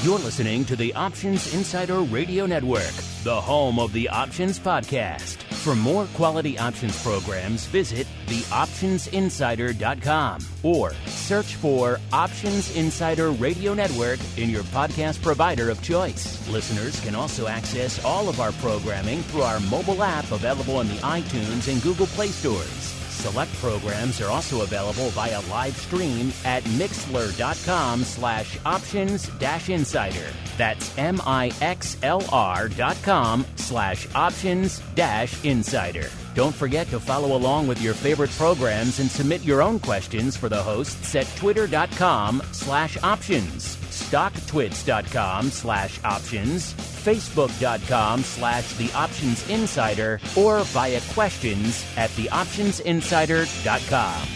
You're listening to the Options Insider Radio Network, the home of the Options Podcast. For more quality options programs, visit theoptionsinsider.com or search for Options Insider Radio Network in your podcast provider of choice. Listeners can also access all of our programming through our mobile app available in the iTunes and Google Play stores. Select programs are also available via live stream at mixlr.com/options-insider. That's mixlr.com/options-insider. Don't forget to follow along with your favorite programs and submit your own questions for the hosts at twitter.com/options, stocktwits.com/options, facebook.com/theoptionsinsider, or via questions at theoptionsinsider.com.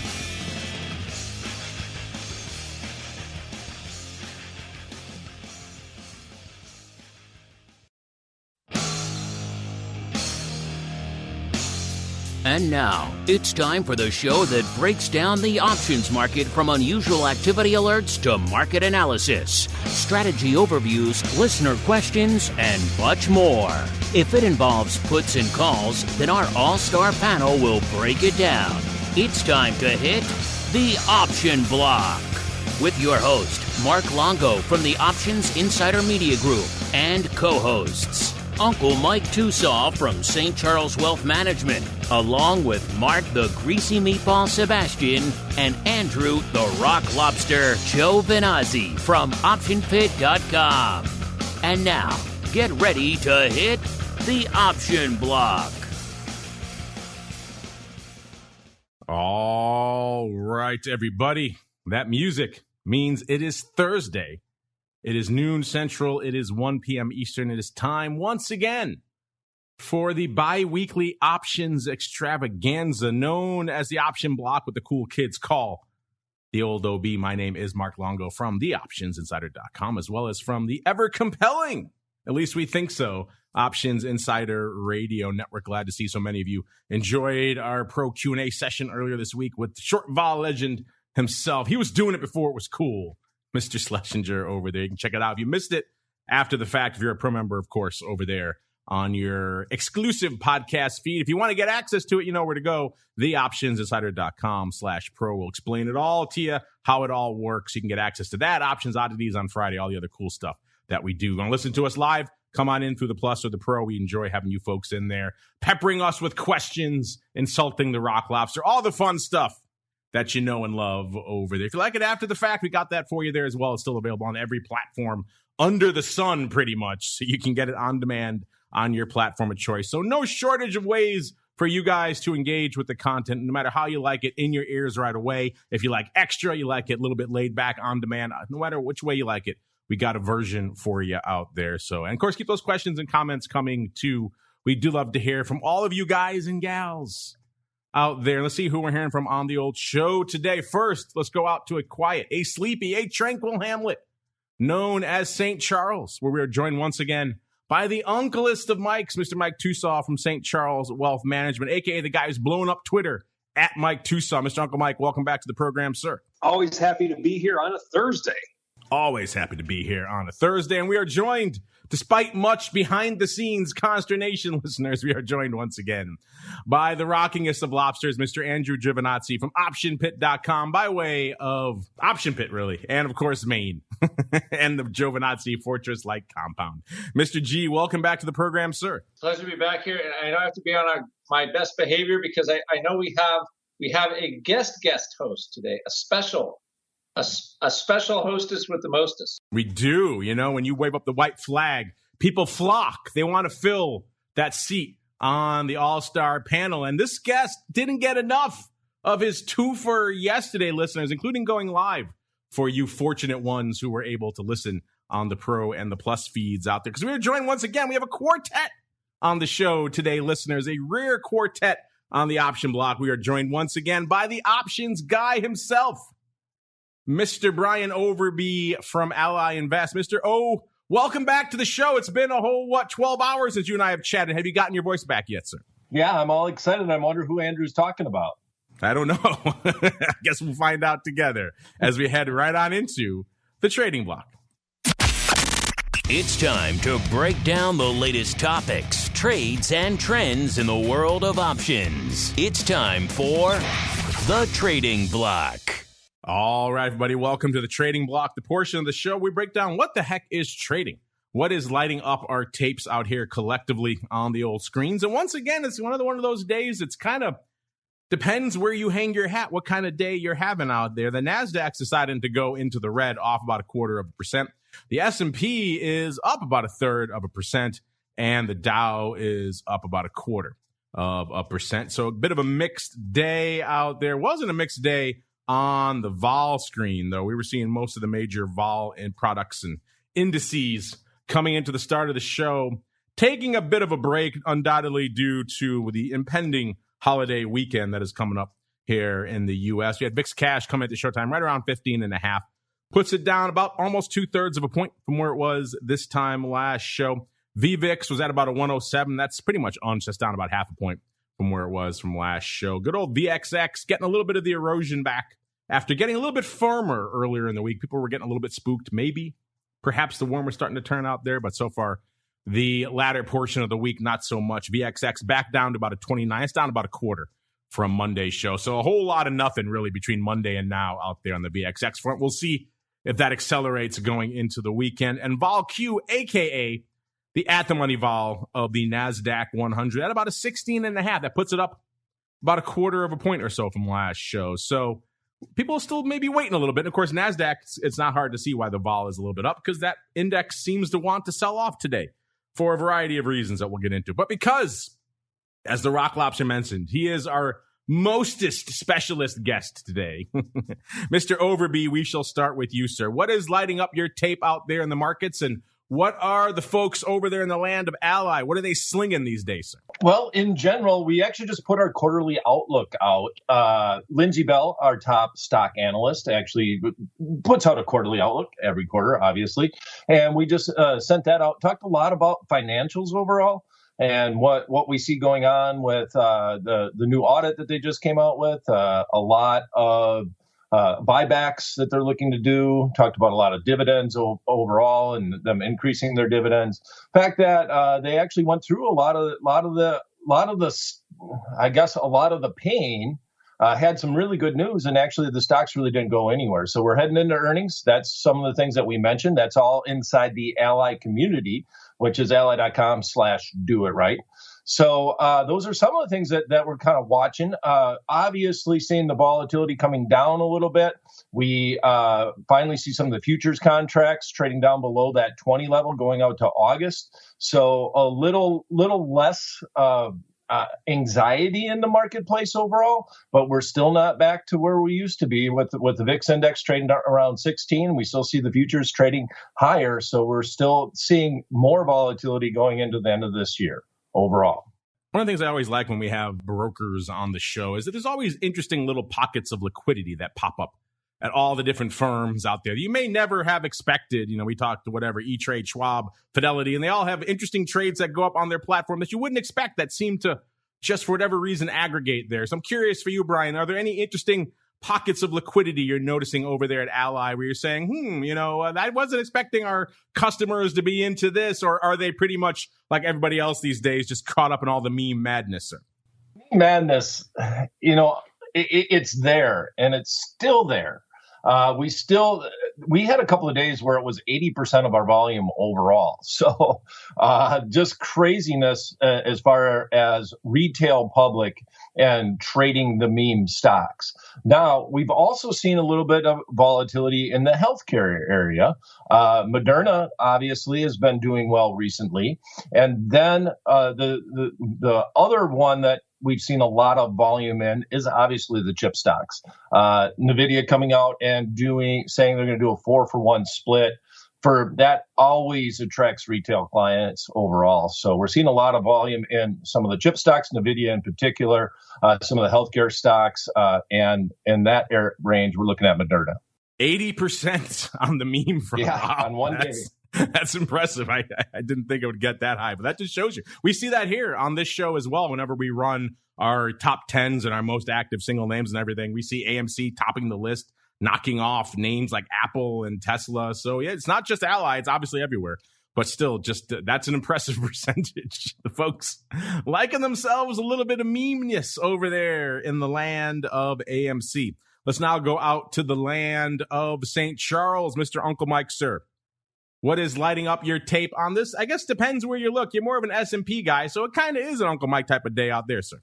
And now, it's time for the show that breaks down the options market from unusual activity alerts to market analysis, strategy overviews, listener questions, and much more. If it involves puts and calls, then our all-star panel will break it down. It's time to hit the Option Block with your host, Mark Longo from the Options Insider Media Group, and co-hosts, Uncle Mike TOSAW from St. Charles Wealth Management, along with Mark the Greasy Meatball Sebastian and Andrew the Rock Lobster GIOVINAZZI from OptionPit.com. And now, get ready to hit the Option Block. All right, everybody. That music means it is Thursday. It is noon Central. It is 1 p.m. Eastern. It is time once again for the bi-weekly options extravaganza known as the Option Block, what the cool kids call the old OB. My name is Mark Longo from theoptionsinsider.com, as well as from the ever-compelling, at least we think so, Options Insider Radio Network. Glad to see so many of you enjoyed our pro Q&A session earlier this week with short vol legend himself. He was doing it before it was cool. Mr. Schlesinger over there. You can check it out if you missed it after the fact. If you're a pro member, of course, over there on your exclusive podcast feed. If you want to get access to it, you know where to go. Theoptionsinsider.com/pro will explain it all to you, how it all works. You can get access to that, options, oddities on Friday, all the other cool stuff that we do. Want to listen to us live? Come on in through the Plus or the Pro. We enjoy having you folks in there, peppering us with questions, insulting the Rock Lobster, all the fun stuff that you know and love over there. If you like it after the fact, we got that for you there as well. It's still available on every platform under the sun, pretty much. So you can get it on demand on your platform of choice. So no shortage of ways for you guys to engage with the content, no matter how you like it, in your ears right away. If you like extra, you like it a little bit laid back on demand, no matter which way you like it, we got a version for you out there. So, and of course, keep those questions and comments coming too. We do love to hear from all of you guys and gals out there. Let's see who we're hearing from on the old show today. First, let's go out to a quiet, a sleepy, a tranquil hamlet known as St. Charles, where we are joined once again by the uncleest of Mikes, Mr. Mike TOSAW from St. Charles Wealth Management, a.k.a. the guy who's blowing up Twitter at Mike TOSAW. Mr. Uncle Mike, welcome back to the program, sir. Always happy to be here on a Thursday. Always happy to be here on a Thursday, and we are joined, despite much behind-the-scenes consternation, listeners, we are joined once again by the rockingest of lobsters, Mr. Andrew GIOVINAZZI from OptionPit.com, by way of Option Pit, really, and of course, Maine, and the GIOVINAZZI Fortress-like compound. Mr. G, welcome back to the program, sir. Pleasure to be back here, and I don't have to be on my best behavior because I know we have a guest host today, a special hostess with the mostest. We do. You know, when you wave up the white flag, people flock. They want to fill that seat on the all-star panel. And this guest didn't get enough of his twofer yesterday, listeners, including going live for you fortunate ones who were able to listen on the Pro and the Plus feeds out there. Because we are joined once again. We have a quartet on the show today, listeners, a rare quartet on the Option Block. We are joined once again by the options guy himself, Mr. Brian Overby from Ally Invest. Mr. O, welcome back to the show. It's been a whole, 12 hours since you and I have chatted. Have you gotten your voice back yet, sir? Yeah, I'm all excited. I wonder who Andrew's talking about. I don't know. I guess we'll find out together as we head right on into the trading block. It's time to break down the latest topics, trades, and trends in the world of options. It's time for The Trading Block. All right, everybody, welcome to The Trading Block, the portion of the show we break down what the heck is trading. What is lighting up our tapes out here collectively on the old screens? And once again, it's one of those days, it's kind of depends where you hang your hat, what kind of day you're having out there. The NASDAQ's deciding to go into the red, off about 0.25%. The S&P is up about 0.33%, and the Dow is up about 0.25%. So a bit of a mixed day out there. Wasn't a mixed day on the vol screen, though. We were seeing most of the major vol and products and indices coming into the start of the show, taking a bit of a break, undoubtedly due to the impending holiday weekend that is coming up here in the U.S. We had VIX Cash come into showtime right around 15.5. Puts it down about almost 2/3 of a point from where it was this time last show. VVIX was at about a 107. That's pretty much just down about half a point from where it was from last show. Good old VXX getting a little bit of the erosion back after getting a little bit firmer earlier in the week. People were getting a little bit spooked. Perhaps the warm was starting to turn out there, but so far the latter portion of the week, not so much. VXX back down to about a 29. It's down about 0.25 from Monday's show. So a whole lot of nothing really between Monday and now out there on the VXX front. We'll see if that accelerates going into the weekend. And Vol Q, a.k.a. the at-the-money vol of the NASDAQ 100, at about a 16.5. That puts it up about 0.25 of a point or so from last show. So people are still maybe waiting a little bit. And of course, NASDAQ, it's not hard to see why the vol is a little bit up, because that index seems to want to sell off today for a variety of reasons that we'll get into. But because, as the Rock Lobster mentioned, he is our mostest specialist guest today. Mr. Overby, we shall start with you, sir. What is lighting up your tape out there in the markets, and what are the folks over there in the land of Ally? What are they slinging these days, sir? Well, in general, we actually just put our quarterly outlook out. Lindsay Bell, our top stock analyst, actually puts out a quarterly outlook every quarter, obviously. And we just sent that out, talked a lot about financials overall and what we see going on with the new audit that they just came out with, a lot of buybacks that they're looking to do. Talked about a lot of dividends overall and them increasing their dividends. The fact that they actually went through a lot of the pain. Had some really good news, and actually the stocks really didn't go anywhere. So we're heading into earnings. That's some of the things that we mentioned. That's all inside the Ally community, which is ally.com/doitright. So those are some of the things that we're kind of watching. Obviously, seeing the volatility coming down a little bit. We finally see some of the futures contracts trading down below that 20 level going out to August. So a little less anxiety in the marketplace overall, but we're still not back to where we used to be with the VIX index trading around 16. We still see the futures trading higher. So we're still seeing more volatility going into the end of this year overall. One of the things I always like when we have brokers on the show is that there's always interesting little pockets of liquidity that pop up at all the different firms out there. You may never have expected. We talked to whatever, E-Trade, Schwab, Fidelity, and they all have interesting trades that go up on their platform that you wouldn't expect that seem to just for whatever reason aggregate there. So I'm curious for you, Brian, are there any interesting pockets of liquidity you're noticing over there at Ally where you're saying, I wasn't expecting our customers to be into this, or are they pretty much like everybody else these days, just caught up in all the meme madness? Sir? Madness, it's there and it's still there. We had a couple of days where it was 80% of our volume overall. So just craziness as far as retail public and trading the meme stocks. Now, we've also seen a little bit of volatility in the healthcare area. Moderna obviously has been doing well recently. And then the other one that we've seen a lot of volume in is obviously the chip stocks. NVIDIA coming out and saying they're going to do a 4-for-1 split. For that always attracts retail clients overall. So we're seeing a lot of volume in some of the chip stocks, NVIDIA in particular, some of the healthcare stocks, and in that range, we're looking at Moderna. 80% on the meme front. Yeah, wow, on one day. That's impressive. I didn't think it would get that high, but that just shows you. We see that here on this show as well. Whenever we run our top 10s and our most active single names and everything, we see AMC topping the list, knocking off names like Apple and Tesla. So yeah, it's not just Ally. It's obviously everywhere. But still, just that's an impressive percentage. The folks liking themselves a little bit of memeness over there in the land of AMC. Let's now go out to the land of St. Charles, Mr. Uncle Mike, sir. What is lighting up your tape on this? I guess depends where you look. You're more of an S&P guy, so it kind of is an Uncle Mike type of day out there, sir.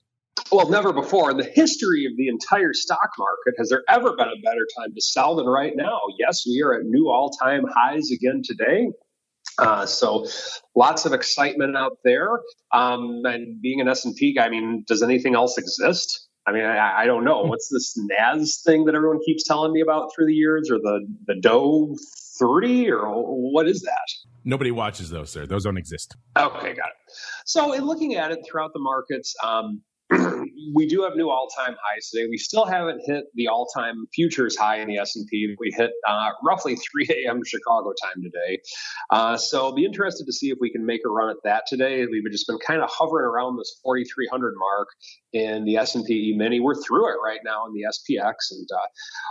Well, never before in the history of the entire stock market has there ever been a better time to sell than right now. Yes, we are at new all-time highs again today. So lots of excitement out there. And being an S&P guy, I mean, does anything else exist? I mean, I don't know. What's this NAS thing that everyone keeps telling me about through the years, or the Dow 30, or what is that? Nobody watches those, sir. Those don't exist. Okay, got it. So in looking at it throughout the markets, we do have new all-time highs today. We still haven't hit the all-time futures high in the S&P. We hit roughly 3 a.m. Chicago time today. So I'll be interested to see if we can make a run at that today. We've just been kind of hovering around this 4,300 mark in the S&P E-mini. We're through it right now in the SPX, and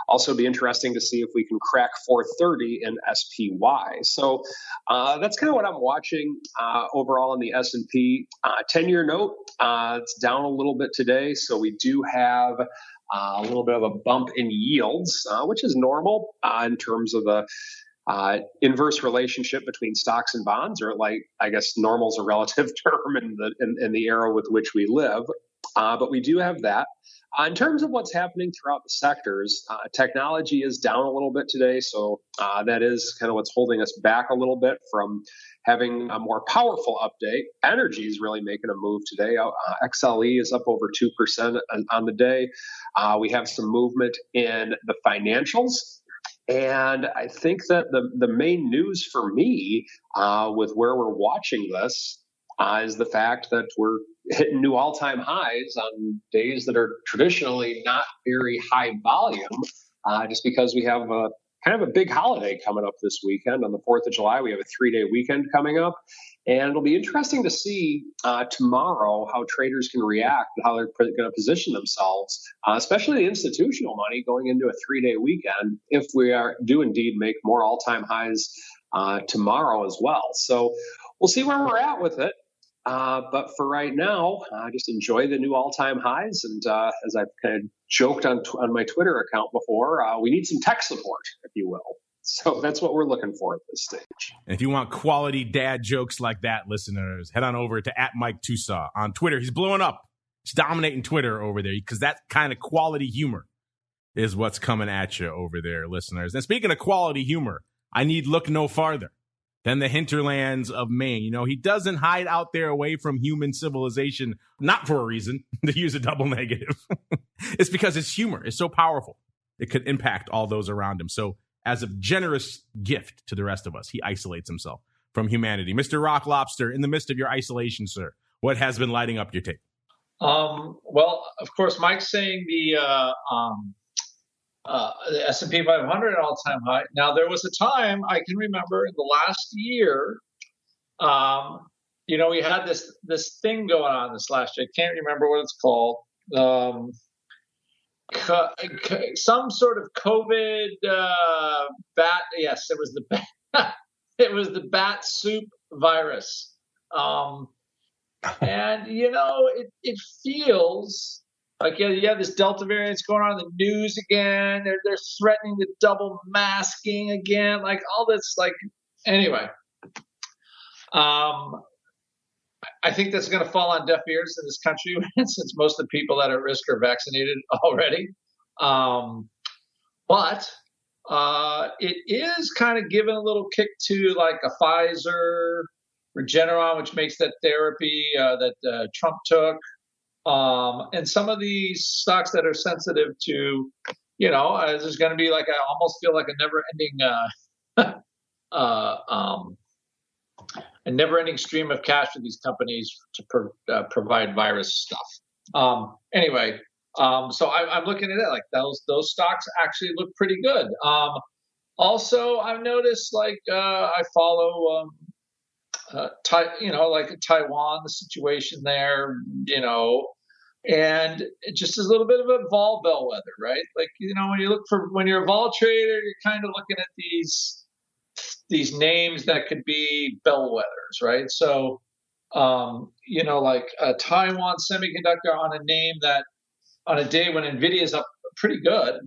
also be interesting to see if we can crack 430 in SPY. So that's kind of what I'm watching overall in the S&P. 10-year note, it's down a little bit today, so we do have a little bit of a bump in yields, which is normal in terms of the inverse relationship between stocks and bonds, or like, I guess normal is a relative term in the era with which we live. But we do have that. In terms of what's happening throughout the sectors, technology is down a little bit today, so that is kind of what's holding us back a little bit from having a more powerful update. Energy is really making a move today. XLE is up over 2% on the day. We have some movement in the financials. And I think that the main news for me with where we're watching this is the fact that we're hitting new all-time highs on days that are traditionally not very high volume, just because we have kind of a big holiday coming up this weekend. On the 4th of July, we have a 3-day weekend coming up. And it'll be interesting to see tomorrow how traders can react and how they're going to position themselves, especially the institutional money going into a 3-day weekend, if we do indeed make more all-time highs tomorrow as well. So we'll see where we're at with it. But for right now, just enjoy the new all-time highs. And as I've kind of joked on my Twitter account before, we need some tech support, if you will. So that's what we're looking for at this stage. And if you want quality dad jokes like that, listeners, head on over to @MikeTOSAW on Twitter. He's blowing up. He's dominating Twitter over there because that kind of quality humor is what's coming at you over there, listeners. And speaking of quality humor, I need look no farther than the hinterlands of Maine. You know, he doesn't hide out there away from human civilization, not for a reason, to use a double negative. It's because his humor is so powerful. It could impact all those around him. So as a generous gift to the rest of us, he isolates himself from humanity. Mr. Rock Lobster, in the midst of your isolation, sir, what has been lighting up your tape? Well, of course, Mike's saying the S&P 500 all-time high. Now, there was a time I can remember in the last year, we had this thing going on this last year. I can't remember what it's called. Some sort of COVID bat. Yes, it was the bat. It was the bat soup virus. And it feels like this Delta variant's going on in the news again. They're threatening the double masking again. Like all this. Anyway. I think that's going to fall on deaf ears in this country since most of the people that are at risk are vaccinated already. But it is kind of giving a little kick to like a Pfizer, Regeneron, which makes that therapy that Trump took. And some of these stocks that are sensitive to, there's going to be I almost feel like a never-ending stream of cash for these companies to provide virus stuff. Anyway, so I'm looking at it like those stocks actually look pretty good. Also, I've noticed I follow Taiwan, the situation there, and it just is a little bit of a vol bellwether, right? When you're a vol trader, you're kind of looking at these these names that could be bellwethers, right? So, like a Taiwan Semiconductor on a name that on a day when NVIDIA is up pretty good,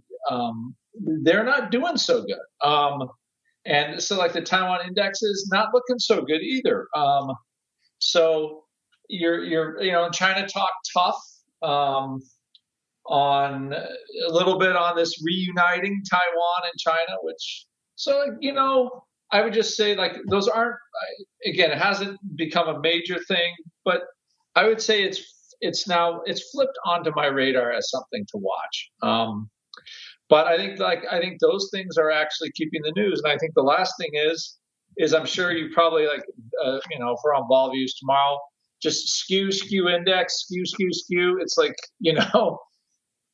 they're not doing so good. And so like the Taiwan index is not looking so good either. So you're China talk tough on a little bit on this reuniting Taiwan and China, which, so, I would just say like those aren't, again, it hasn't become a major thing, but I would say it's flipped onto my radar as something to watch. But I think those things are actually keeping the news. And I think the last thing is I'm sure you probably if we're on vol views tomorrow, just skew index, skew. It's like,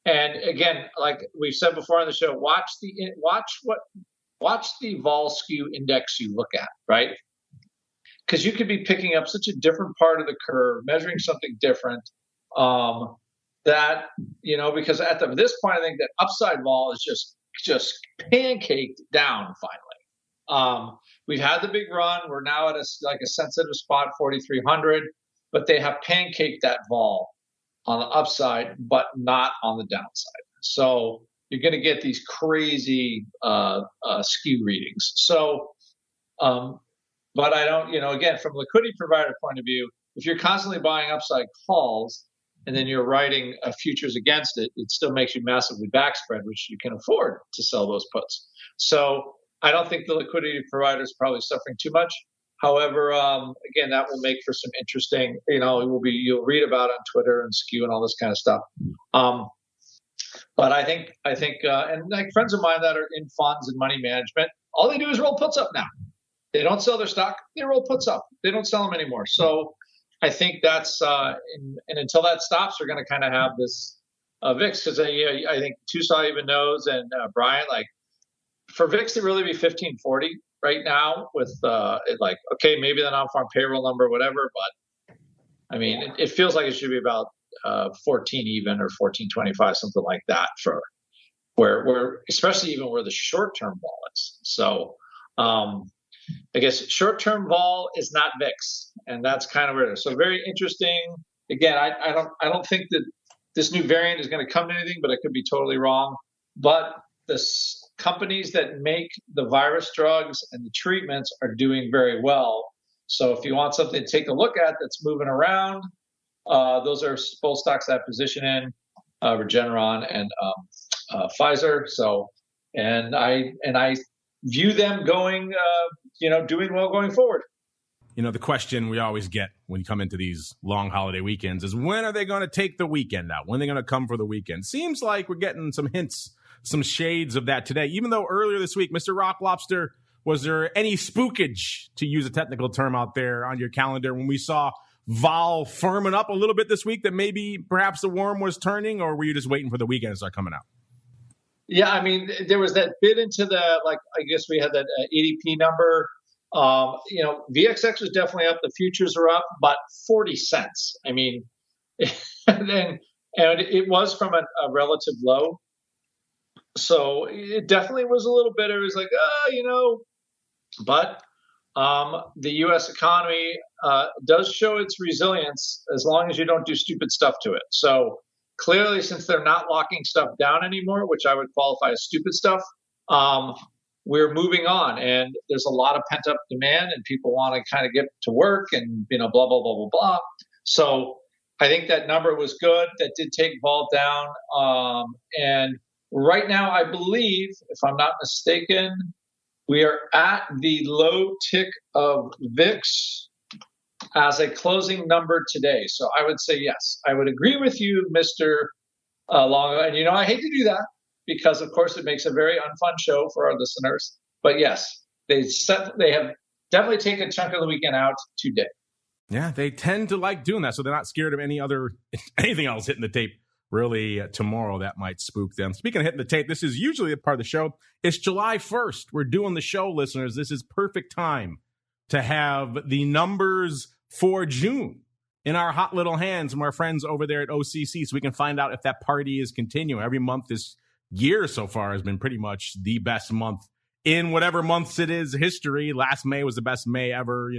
and again, like we've said before on the show, watch the vol skew index you look at, right? Because you could be picking up such a different part of the curve, measuring something different. That, because at this point, I think that upside vol is just pancaked down finally. We've had the big run. We're now at a sensitive spot, 4,300, but they have pancaked that vol on the upside, but not on the downside. So you're going to get these crazy skew readings. So, but I don't, again, from a liquidity provider point of view, if you're constantly buying upside calls, and then you're writing futures against it, it still makes you massively backspread, which you can afford to sell those puts. So I don't think the liquidity provider is probably suffering too much. However, again, that will make for some interesting, you'll read about it on Twitter and skew and all this kind of stuff. But I think, and like friends of mine that are in funds and money management, all they do is roll puts up now. They don't sell their stock; they roll puts up. They don't sell them anymore. So I think that's, and until that stops, we're going to kind of have this VIX, because I think TOSAW even knows, and Brian, like for VIX to really be 1540 right now with okay, maybe the non-farm payroll number, whatever, but I mean, it feels like it should be about 14 even or 1425, something like that, for where especially even where the short-term vol is. So I guess short-term vol is not VIX, and that's kind of where it is. So very interesting. Again, I don't think that this new variant is going to come to anything, but I could be totally wrong. But the companies that make the virus drugs and the treatments are doing very well. So if you want something to take a look at that's moving around, those are both stocks that I position in, Regeneron and Pfizer. So, and I view them going, doing well going forward. The question we always get when you come into these long holiday weekends is, when are they going to take the weekend out? When are they going to come for the weekend? Seems like we're getting some hints, some shades of that today, even though earlier this week, Mr. Rock Lobster, was there any spookage, to use a technical term out there, on your calendar when we saw vol firming up a little bit this week, that maybe perhaps the worm was turning, or were you just waiting for the weekend to start coming out? Yeah, I mean, there was that bit into the, I guess we had that ADP number. VXX was definitely up. The futures are up, but 40 cents. I mean, and it was from a relative low. So it definitely was a little bit, it was like, but the U.S. economy does show its resilience as long as you don't do stupid stuff to it. So clearly, since they're not locking stuff down anymore, which I would qualify as stupid stuff, we're moving on, and there's a lot of pent up demand, and people want to kind of get to work, and blah blah blah blah blah. So I think that number was good. That did take vol down, and right now, I believe, if I'm not mistaken, we are at the low tick of VIX as a closing number today. So I would say yes. I would agree with you, Mr. Longo. And I hate to do that, because of course it makes a very unfun show for our listeners. But yes, they have definitely taken a chunk of the weekend out today. Yeah, they tend to like doing that, so they're not scared of anything else hitting the tape. Really, tomorrow that might spook them. Speaking of hitting the tape, this is usually a part of the show. It's July 1st. We're doing the show, listeners. This is perfect time to have the numbers for June in our hot little hands from our friends over there at OCC, so we can find out if that party is continuing. Every month this year so far has been pretty much the best month in whatever months it is history. Last May was the best May ever.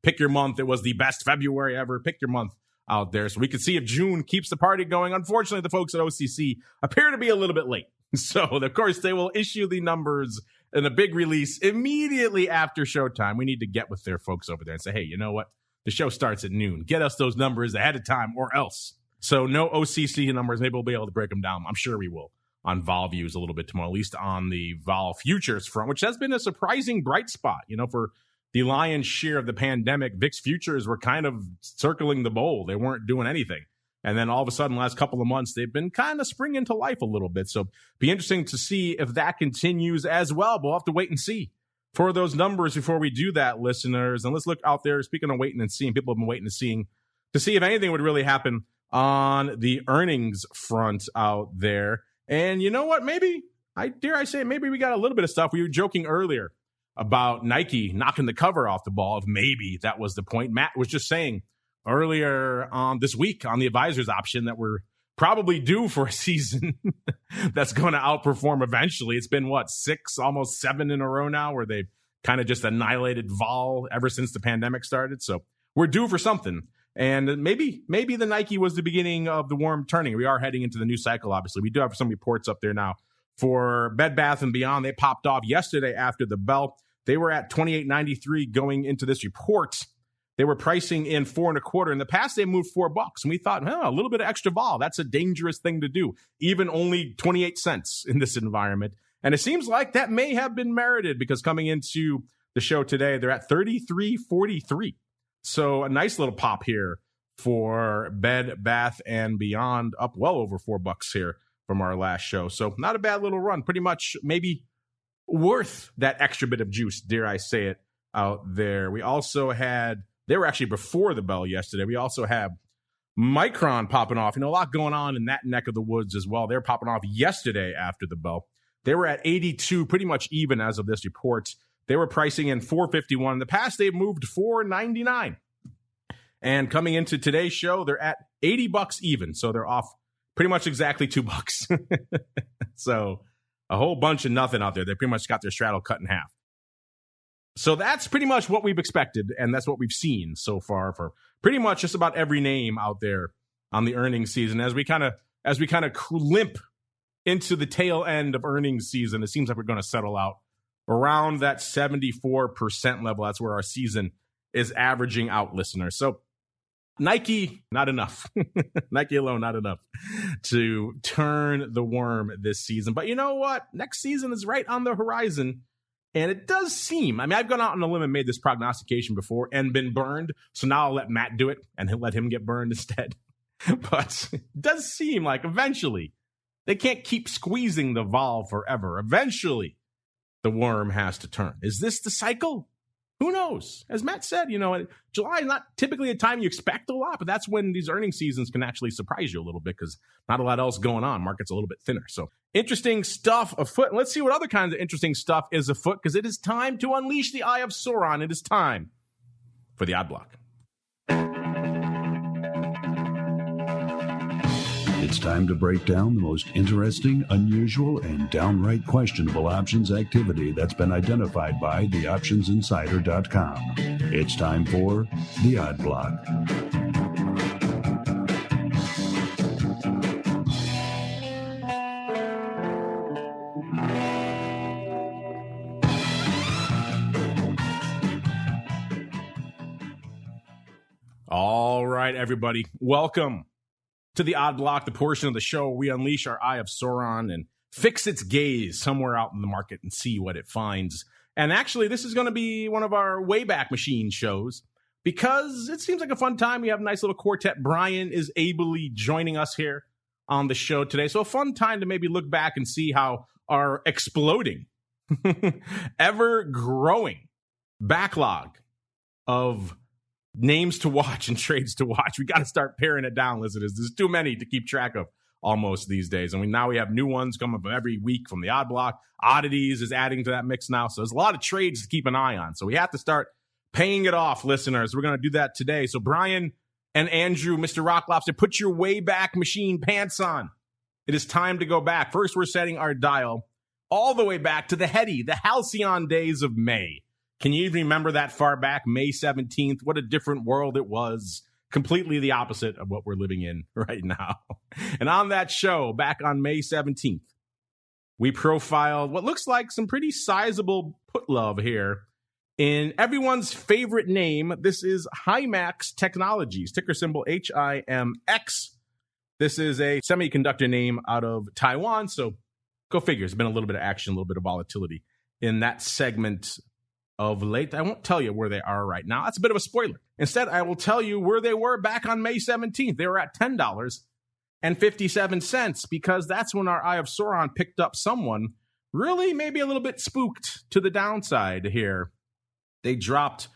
Pick your month. It was the best February ever. Pick your month out there. So we can see if June keeps the party going. Unfortunately, the folks at OCC appear to be a little bit late. So, of course, they will issue the numbers in a big release immediately after showtime. We need to get with their folks over there and say, hey, you know what? The show starts at noon. Get us those numbers ahead of time or else. So no OCC numbers. Maybe we'll be able to break them down. I'm sure we will on vol views a little bit tomorrow, at least on the vol futures front, which has been a surprising bright spot. For the lion's share of the pandemic, VIX futures were kind of circling the bowl. They weren't doing anything. And then all of a sudden, last couple of months, they've been kind of springing to life a little bit. So be interesting to see if that continues as well. But we'll have to wait and see for those numbers before we do that, listeners. And let's look out there. Speaking of waiting and seeing, people have been waiting and seeing to see if anything would really happen on the earnings front out there. And you know what? Maybe, maybe we got a little bit of stuff. We were joking earlier about Nike knocking the cover off the ball. If maybe that was the point. Matt was just saying earlier this week on the advisor's option that we're probably due for a season that's going to outperform eventually. It's been, 6, almost 7 in a row now where they've kind of just annihilated vol ever since the pandemic started. So we're due for something. And maybe the Nike was the beginning of the worm turning. We are heading into the new cycle, obviously. We do have some reports up there now for Bed Bath & Beyond. They popped off yesterday after the bell. They were at $28.93 going into this report. They were pricing in $4.25. In the past, they moved $4, and we thought, a little bit of extra vol. That's a dangerous thing to do. Even only 28 cents in this environment. And it seems like that may have been merited because coming into the show today, they're at $33.43. So a nice little pop here for Bed Bath & Beyond, up well over $4 here from our last show. So not a bad little run. Pretty much maybe worth that extra bit of juice, dare I say it, out there. We also had, they were actually before the bell yesterday. We also have Micron popping off. A lot going on in that neck of the woods as well. They're popping off yesterday after the bell. They were at 82, pretty much even as of this report. They were pricing in $4.51. In the past, they've moved $4.99. And coming into today's show, they're at $80 even. So they're off pretty much exactly $2. So a whole bunch of nothing out there. They pretty much got their straddle cut in half. So that's pretty much what we've expected. And that's what we've seen so far for pretty much just about every name out there on the earnings season. As we kind of limp into the tail end of earnings season, it seems like we're going to settle out around that 74% level. That's where our season is averaging out, listeners. So Nike, not enough. Nike alone, not enough to turn the worm this season. But you know what? Next season is right on the horizon. And it does seem, I've gone out on a limb and made this prognostication before and been burned. So now I'll let Matt do it and he'll let him get burned instead. But it does seem like eventually they can't keep squeezing the vol forever. Eventually, the worm has to turn. Is this the cycle? Who knows? As Matt said, July is not typically a time you expect a lot, but that's when these earnings seasons can actually surprise you a little bit because not a lot else going on. Market's a little bit thinner. So interesting stuff afoot. And let's see what other kinds of interesting stuff is afoot because it is time to unleash the Eye of Sauron. It is time for the Odd Block. It's time to break down the most interesting, unusual, and downright questionable options activity that's been identified by theoptionsinsider.com. It's time for the Odd Block. All right, everybody. Welcome to the Odd Block, the portion of the show where we unleash our Eye of Sauron and fix its gaze somewhere out in the market and see what it finds. And actually, this is going to be one of our Wayback Machine shows because it seems like a fun time. We have a nice little quartet. Brian is ably joining us here on the show today. So a fun time to maybe look back and see how our exploding, ever-growing backlog of names to watch and trades to watch. We got to start paring it down, listeners. There's too many to keep track of almost these days. And now we have new ones coming from every week from the Odd Block. Oddities is adding to that mix now. So there's a lot of trades to keep an eye on. So we have to start paying it off, listeners. We're going to do that today. So Brian and Andrew, Mr. Rock Lobster, put your Wayback Machine pants on. It is time to go back. First, we're setting our dial all the way back to the heady, the halcyon days of May. Can you even remember that far back, May 17th? What a different world it was. Completely the opposite of what we're living in right now. And on that show, back on May 17th, we profiled what looks like some pretty sizable put love here in everyone's favorite name. This is HIMX Technologies, ticker symbol HIMX. This is a semiconductor name out of Taiwan. So go figure. There's been a little bit of action, a little bit of volatility in that segment of late. I won't tell you where they are right now. That's a bit of a spoiler. Instead, I will tell you where they were back on May 17th. They were at $10.57 because that's when our Eye of Sauron picked up someone really maybe a little bit spooked to the downside here. They dropped,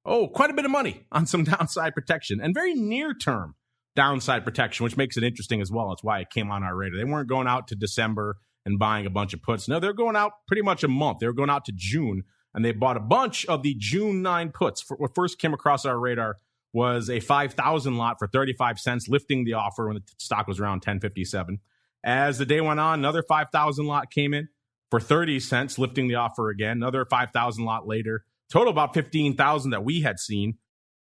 quite a bit of money on some downside protection and very near-term downside protection, which makes it interesting as well. That's why it came on our radar. They weren't going out to December and buying a bunch of puts. No, they're going out pretty much a month. They were going out to June, and they bought a bunch of the June 9 puts. What first came across our radar was a 5,000 lot for 35 cents, lifting the offer when the stock was around 10.57. As the day went on, another 5,000 lot came in for 30 cents, lifting the offer again. Another 5,000 lot later. Total about 15,000 that we had seen.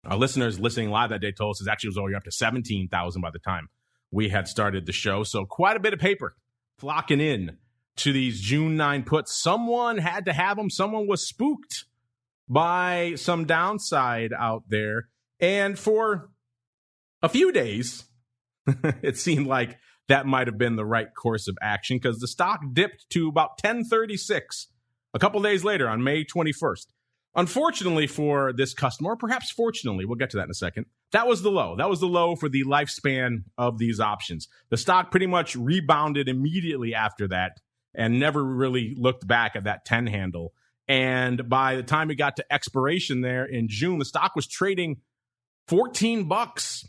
Our listeners listening live that day told us it actually was already up to 17,000 by the time we had started the show. So quite a bit of paper flocking in to these June 9 puts. Someone had to have them. Someone was spooked by some downside out there. And for a few days, it seemed like that might have been the right course of action because the stock dipped to about 10.36 a couple days later on May 21st. Unfortunately for this customer, or perhaps fortunately, we'll get to that in a second, that was the low. That was the low for the lifespan of these options. The stock pretty much rebounded immediately after that and never really looked back at that 10 handle. And by the time it got to expiration there in June, the stock was trading $14.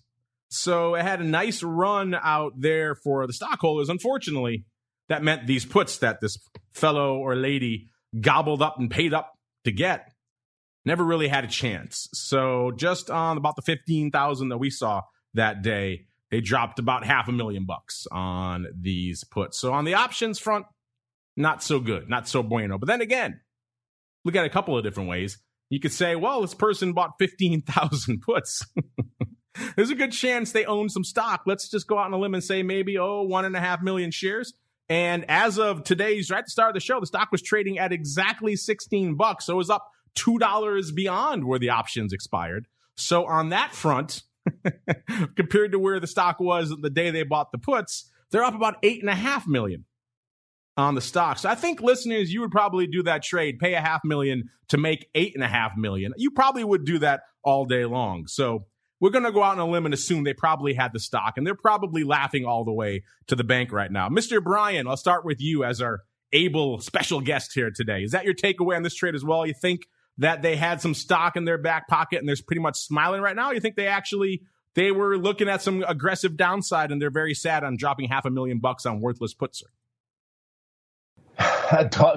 So it had a nice run out there for the stockholders. Unfortunately, that meant these puts that this fellow or lady gobbled up and paid up to get never really had a chance. So just on about the 15,000 that we saw that day, they dropped about $500,000 on these puts. So on the options front, not so good, not so bueno. But then again, look at a couple of different ways. You could say, well, this person bought 15,000 puts. There's a good chance they own some stock. Let's just go out on a limb and say maybe, 1.5 million shares. And as of today's, right at the start of the show, the stock was trading at exactly $16. So it was up $2 beyond where the options expired. So on that front, compared to where the stock was the day they bought the puts, they're up about 8.5 million on the stock. So I think listeners, you would probably do that trade, pay $500,000 to make 8.5 million. You probably would do that all day long. So we're going to go out on a limb and assume they probably had the stock, and they're probably laughing all the way to the bank right now. Mr. Brian, I'll start with you as our able special guest here today. Is that your takeaway on this trade as well? You think that they had some stock in their back pocket and they're pretty much smiling right now? You think they were looking at some aggressive downside and they're very sad on dropping $500,000 on worthless puts?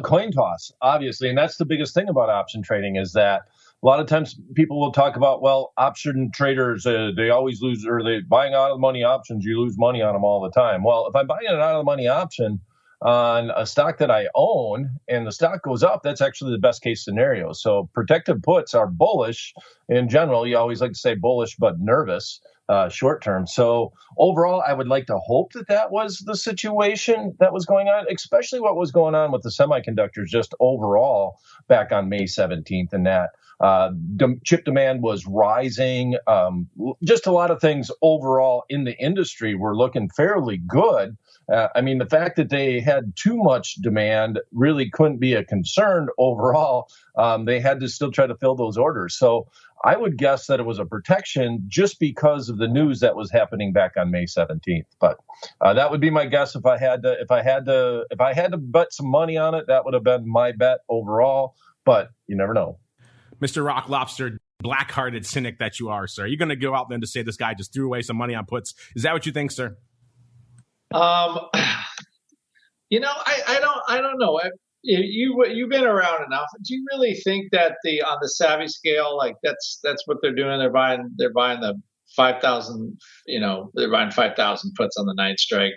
Coin toss, obviously. And that's the biggest thing about option trading is that a lot of times people will talk about, well, option traders, they always lose, or they buying out of the money options, you lose money on them all the time. Well, if I'm buying an out of the money option on a stock that I own and the stock goes up, that's actually the best case scenario. So protected puts are bullish in general. You always like to say bullish, but nervous short term. So overall, I would like to hope that that was the situation that was going on, especially what was going on with the semiconductors just overall back on May 17th, and that chip demand was rising. Just a lot of things overall in the industry were looking fairly good. I mean, the fact that they had too much demand really couldn't be a concern overall. They had to still try to fill those orders. So I would guess that it was a protection just because of the news that was happening back on May 17th. But that would be my guess if I had to bet some money on it. That would have been my bet overall. But you never know. Mr. Rock Lobster, black-hearted cynic that you are, sir. You're going to go out then to say this guy just threw away some money on puts. Is that what you think, sir? I don't know. You've been around enough. Do you really think that on the savvy scale, like that's what they're doing? They're buying the 5,000. They're buying 5,000 puts on the 9 strike.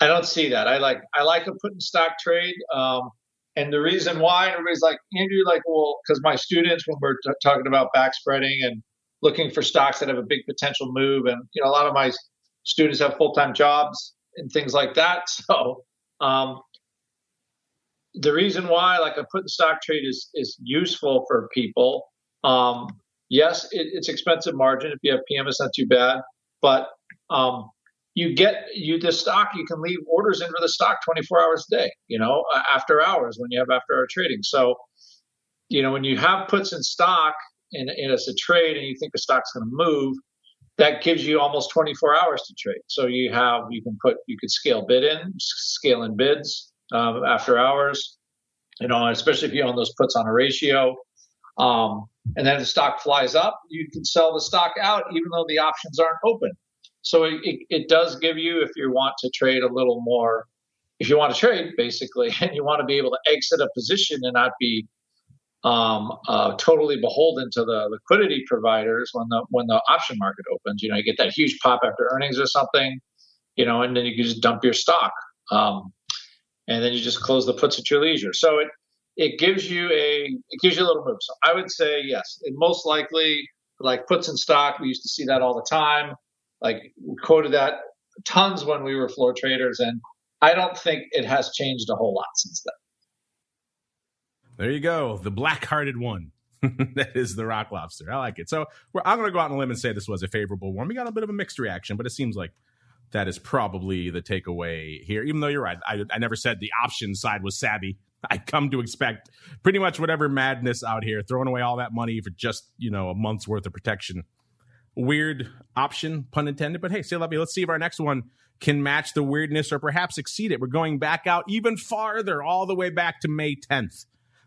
I don't see that. I like a put in stock trade. And the reason why, everybody's like, Andrew, like, well, because my students, when we're talking about back spreading and looking for stocks that have a big potential move, and a lot of my students have full-time jobs and things like that. So the reason why, like, a put in stock trade is useful for people. Yes, it's expensive margin. If you have PM, it's not too bad, but the stock, you can leave orders in for the stock 24 hours a day, after hours when you have after hour trading. So, when you have puts in stock and it's a trade and you think the stock's going to move, that gives you almost 24 hours to trade. So you could scale in bids after hours, especially if you own those puts on a ratio. And then the stock flies up, you can sell the stock out even though the options aren't open. So it does give you, if you want to trade a little more, if you want to trade basically, and you want to be able to exit a position and not be totally beholden to the liquidity providers when the option market opens. You get that huge pop after earnings or something, and then you can just dump your stock, and then you just close the puts at your leisure. So it gives you a little move. So I would say yes, it most likely, like puts in stock. We used to see that all the time. Like we quoted that tons when we were floor traders, and I don't think it has changed a whole lot since then. There you go. The black-hearted one. That is the Rock Lobster. I like it. So I'm going to go out on a limb and say this was a favorable one. We got a bit of a mixed reaction, but it seems like that is probably the takeaway here, even though you're right. I never said the option side was savvy. I come to expect pretty much whatever madness out here, throwing away all that money for just, a month's worth of protection. Weird option, pun intended. But hey, say love you. Let's see if our next one can match the weirdness or perhaps exceed it. We're going back out even farther, all the way back to May 10th.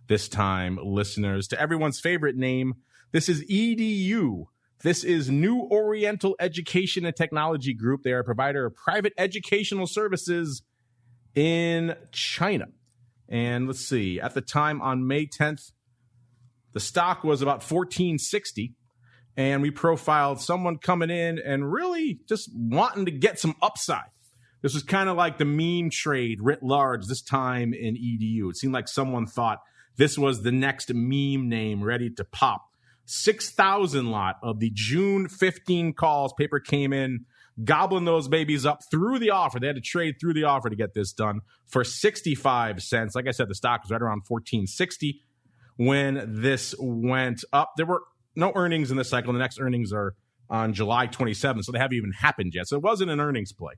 This time, listeners, to everyone's favorite name. This is EDU. This is New Oriental Education and Technology Group. They are a provider of private educational services in China. And let's see, at the time on May 10th, the stock was about $14.60. And we profiled someone coming in and really just wanting to get some upside. This was kind of like the meme trade writ large this time in EDU. It seemed like someone thought this was the next meme name ready to pop. 6,000 lot of the June 15 calls. Paper came in, gobbling those babies up through the offer. They had to trade through the offer to get this done for 65 cents. Like I said, the stock was right around $14.60 when this went up. There were no earnings in this cycle. The next earnings are on July 27th, so they haven't even happened yet. So it wasn't an earnings play.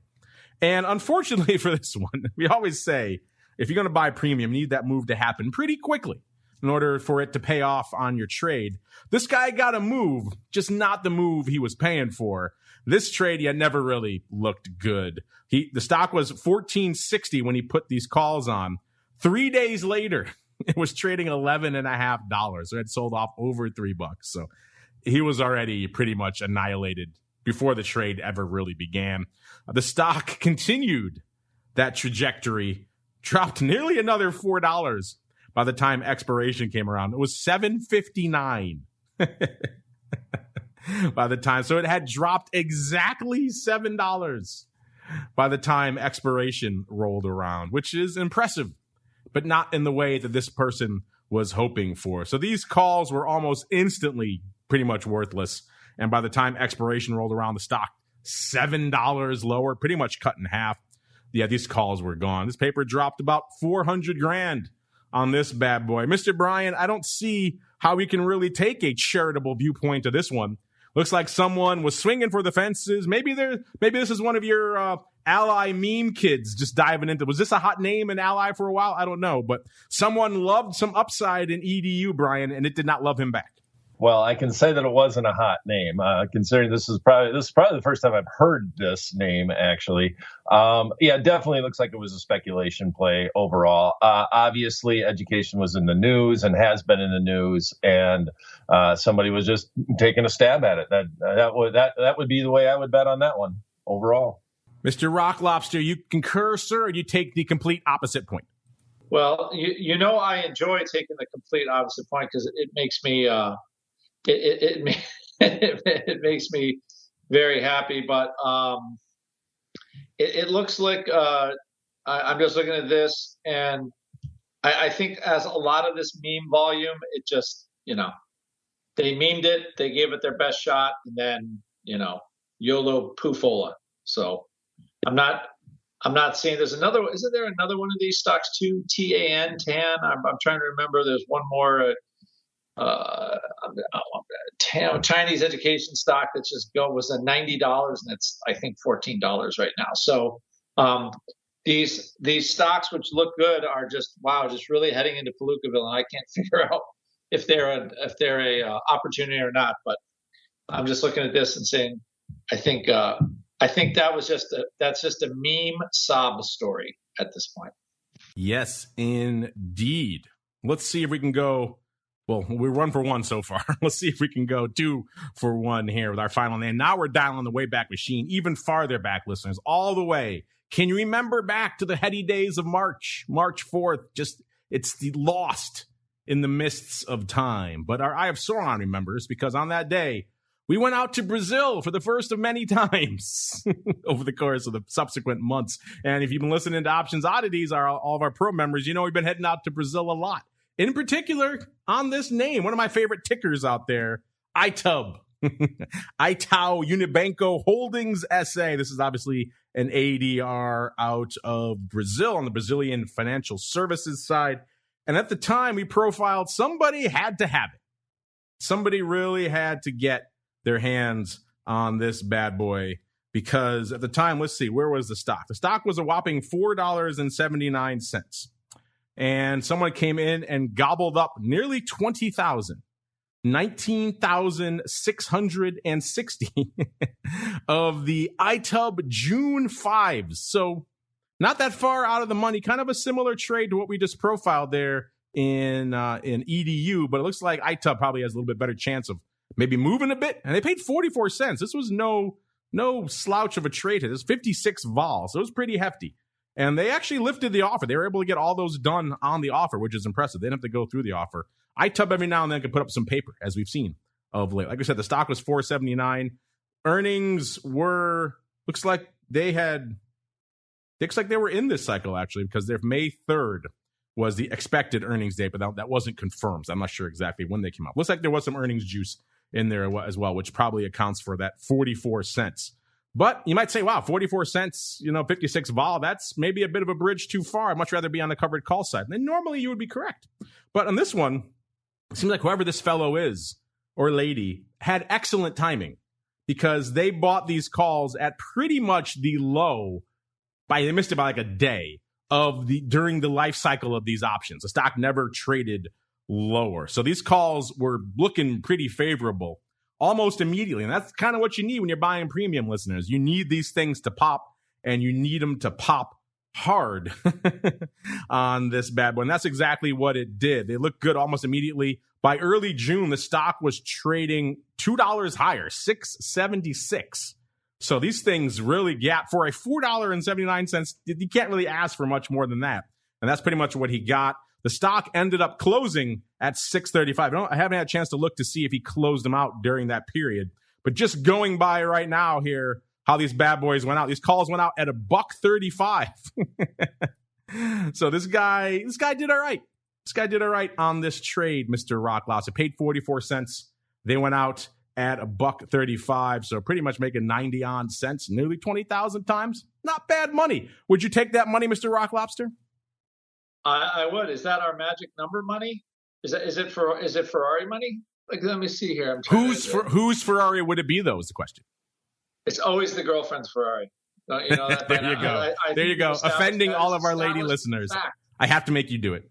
And unfortunately for this one, we always say, if you're going to buy premium, you need that move to happen pretty quickly in order for it to pay off on your trade. This guy got a move, just not the move he was paying for. This trade, never really looked good. The stock was $14.60 when he put these calls on. 3 days later, it was trading $11.50. So it had sold off over $3. So he was already pretty much annihilated before the trade ever really began. The stock continued that trajectory, dropped nearly another $4 by the time expiration came around. It was $7.59 by the time. So it had dropped exactly $7 by the time expiration rolled around, which is impressive, but not in the way that this person was hoping for. So these calls were almost instantly pretty much worthless. And by the time expiration rolled around, the stock $7 lower, pretty much cut in half. Yeah, these calls were gone. This paper dropped about $400,000 on this bad boy. Mr. Bryan, I don't see how we can really take a charitable viewpoint to this one. Looks like someone was swinging for the fences. Maybe this is one of your Ally meme kids just diving into. Was this a hot name in Ally for a while? I don't know, but someone loved some upside in EDU, Bryan, and it did not love him back. Well, I can say that it wasn't a hot name, considering this is probably the first time I've heard this name, actually. Yeah, definitely looks like it was a speculation play overall. Obviously, education was in the news and has been in the news, and somebody was just taking a stab at it. That would be the way I would bet on that one overall. Mr. Rock Lobster, you concur, sir, or you take the complete opposite point? Well, I enjoy taking the complete opposite point because it makes me it makes me very happy. But it looks like I'm just looking at this, and I think as a lot of this meme volume, it just, they memed it, they gave it their best shot, and then, YOLO poofola. So I'm not seeing, isn't there another one of these stocks too? TAN. I'm trying to remember. There's one more Chinese education stock that was at $90, and it's I think $14 right now. So these stocks, which look good, are just really heading into Palookaville, and I can't figure out if they're a opportunity or not. But I'm just looking at this and saying, I think that's just a meme sob story at this point. Yes, indeed. Let's see if we can go. Well, we're 1 for 1 so far. Let's see if we can go 2 for 1 here with our final name. Now we're dialing the Wayback Machine, even farther back, listeners, all the way. Can you remember back to the heady days of March 4th? It's lost in the mists of time. But our Eye of Sauron remembers, because on that day, we went out to Brazil for the first of many times over the course of the subsequent months. And if you've been listening to Options Oddities, all of our pro members, we've been heading out to Brazil a lot. In particular, on this name, one of my favorite tickers out there, ITUB, Itaú Unibanco Holdings SA. This is obviously an ADR out of Brazil on the Brazilian financial services side. And at the time we profiled, somebody had to have it. Somebody really had to get their hands on this bad boy, because at the time, let's see, where was the stock? The stock was a whopping $4.79. And someone came in and gobbled up nearly 20,000, 19,660 of the ITUB June 5s. So not that far out of the money, kind of a similar trade to what we just profiled there in EDU, but it looks like ITUB probably has a little bit better chance of maybe moving a bit. And they paid 44 cents. This was no slouch of a trade. It was 56 vol, so it was pretty hefty. And they actually lifted the offer. They were able to get all those done on the offer, which is impressive. They didn't have to go through the offer. ITUB every now and then can put up some paper, as we've seen of late. Like I said, the stock was $4.79. Earnings looks like they were in this cycle, actually, because their May 3rd was the expected earnings date, but that wasn't confirmed. So I'm not sure exactly when they came out. Looks like there was some earnings juice in there as well, which probably accounts for that 44 cents. But you might say, wow, 44 cents, 56 vol, that's maybe a bit of a bridge too far. I'd much rather be on the covered call side. And normally you would be correct. But on this one, it seems like whoever this fellow is or lady had excellent timing, because they bought these calls at pretty much the low they missed it by like a day during the life cycle of these options. The stock never traded lower. So these calls were looking pretty favorable almost immediately. And that's kind of what you need when you're buying premium, listeners. You need these things to pop, and you need them to pop hard on this bad boy. And that's exactly what it did. They looked good almost immediately. By early June, the stock was trading $2 higher, $6.76. So these things really gap for a $4.79. You can't really ask for much more than that. And that's pretty much what he got. The stock ended up closing at $6.35. I haven't had a chance to look to see if he closed them out during that period. But just going by right now here, how these bad boys went out. These calls went out at $1.35. So this guy did all right. This guy did all right on this trade, Mr. Rocklouse. It paid 44 cents. They went out at $1.35. So pretty much making 90 odd cents, nearly 20,000 times. Not bad money. Would you take that money, Mr. Rock Lobster? I would. Is that our magic number money? Is it Ferrari money? Like, let me see here. Whose Ferrari would it be, though, is the question. It's always the girlfand's Ferrari. Don't you know that? There you go. There you go. Offending all of our lady listeners. I have to make you do it.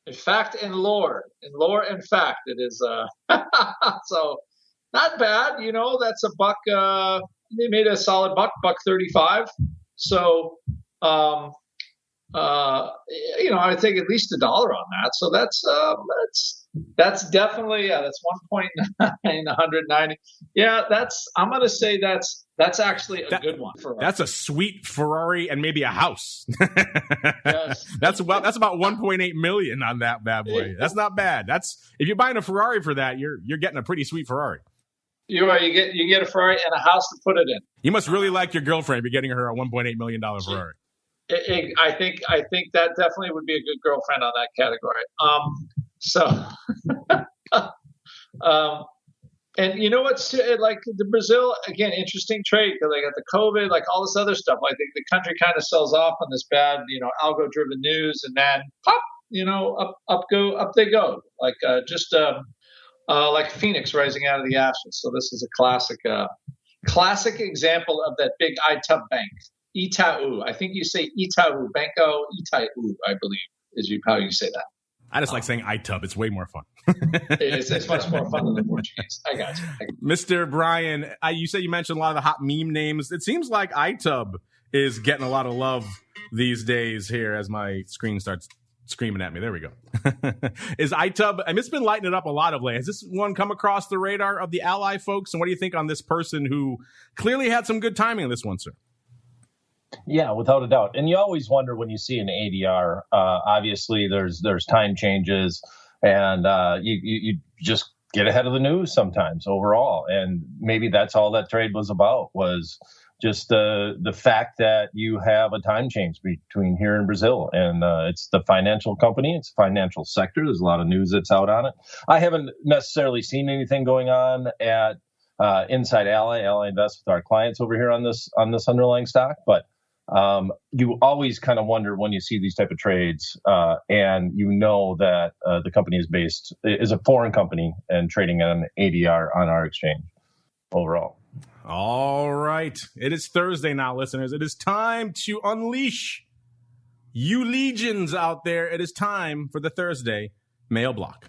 In fact and lore. In lore and fact, it is. So not bad. That's a buck. They made a solid $1.35. So, I think at least $1 on that. So that's definitely, that's 1.9, 190. Yeah, I'm going to say that's actually a good one for us. That's a sweet Ferrari and maybe a house. Yes. That's about 1.8 million on that bad boy. That's not bad. If you're buying a Ferrari for that, you're getting a pretty sweet Ferrari. You're right. You get a Ferrari and a house to put it in. You must really like your girlfriend if you're getting her a $1.8 million Ferrari. I think that definitely would be a good girlfriend on that category. And you know what's like the Brazil again, interesting trade because they got the COVID, like all this other stuff. I think the country kind of sells off on this bad, algo driven news, and then pop, up they go, like like Phoenix rising out of the ashes. So this is a classic example of that big ITUB bank, ITUB. I think you say ITUB, Banco ITUB, I believe is how you say that. I just like saying ITUB. It's way more fun. It's much more fun than the Portuguese. I got you. Mr. Brian, you mentioned a lot of the hot meme names. It seems like ITUB is getting a lot of love these days here as my screen starts screaming at me. There we go. Is ITUB, it's been lighting it up a lot of late. Has this one come across the radar of the Ally folks? And what do you think on this person who clearly had some good timing on this one, sir? Yeah, without a doubt. And you always wonder when you see an ADR, obviously there's time changes and you just get ahead of the news sometimes overall. And maybe that's all that trade was about, was just the fact that you have a time change between here and Brazil. And it's the financial company, it's the financial sector. There's a lot of news that's out on it. I haven't necessarily seen anything going on at inside Ally invests with our clients over here on this underlying stock, but you always kind of wonder when you see these type of trades, and that the company is a foreign company and trading at an ADR on our exchange overall. All right. It is Thursday now, listeners. It is time to unleash you legions out there. It is time for the Thursday mail block.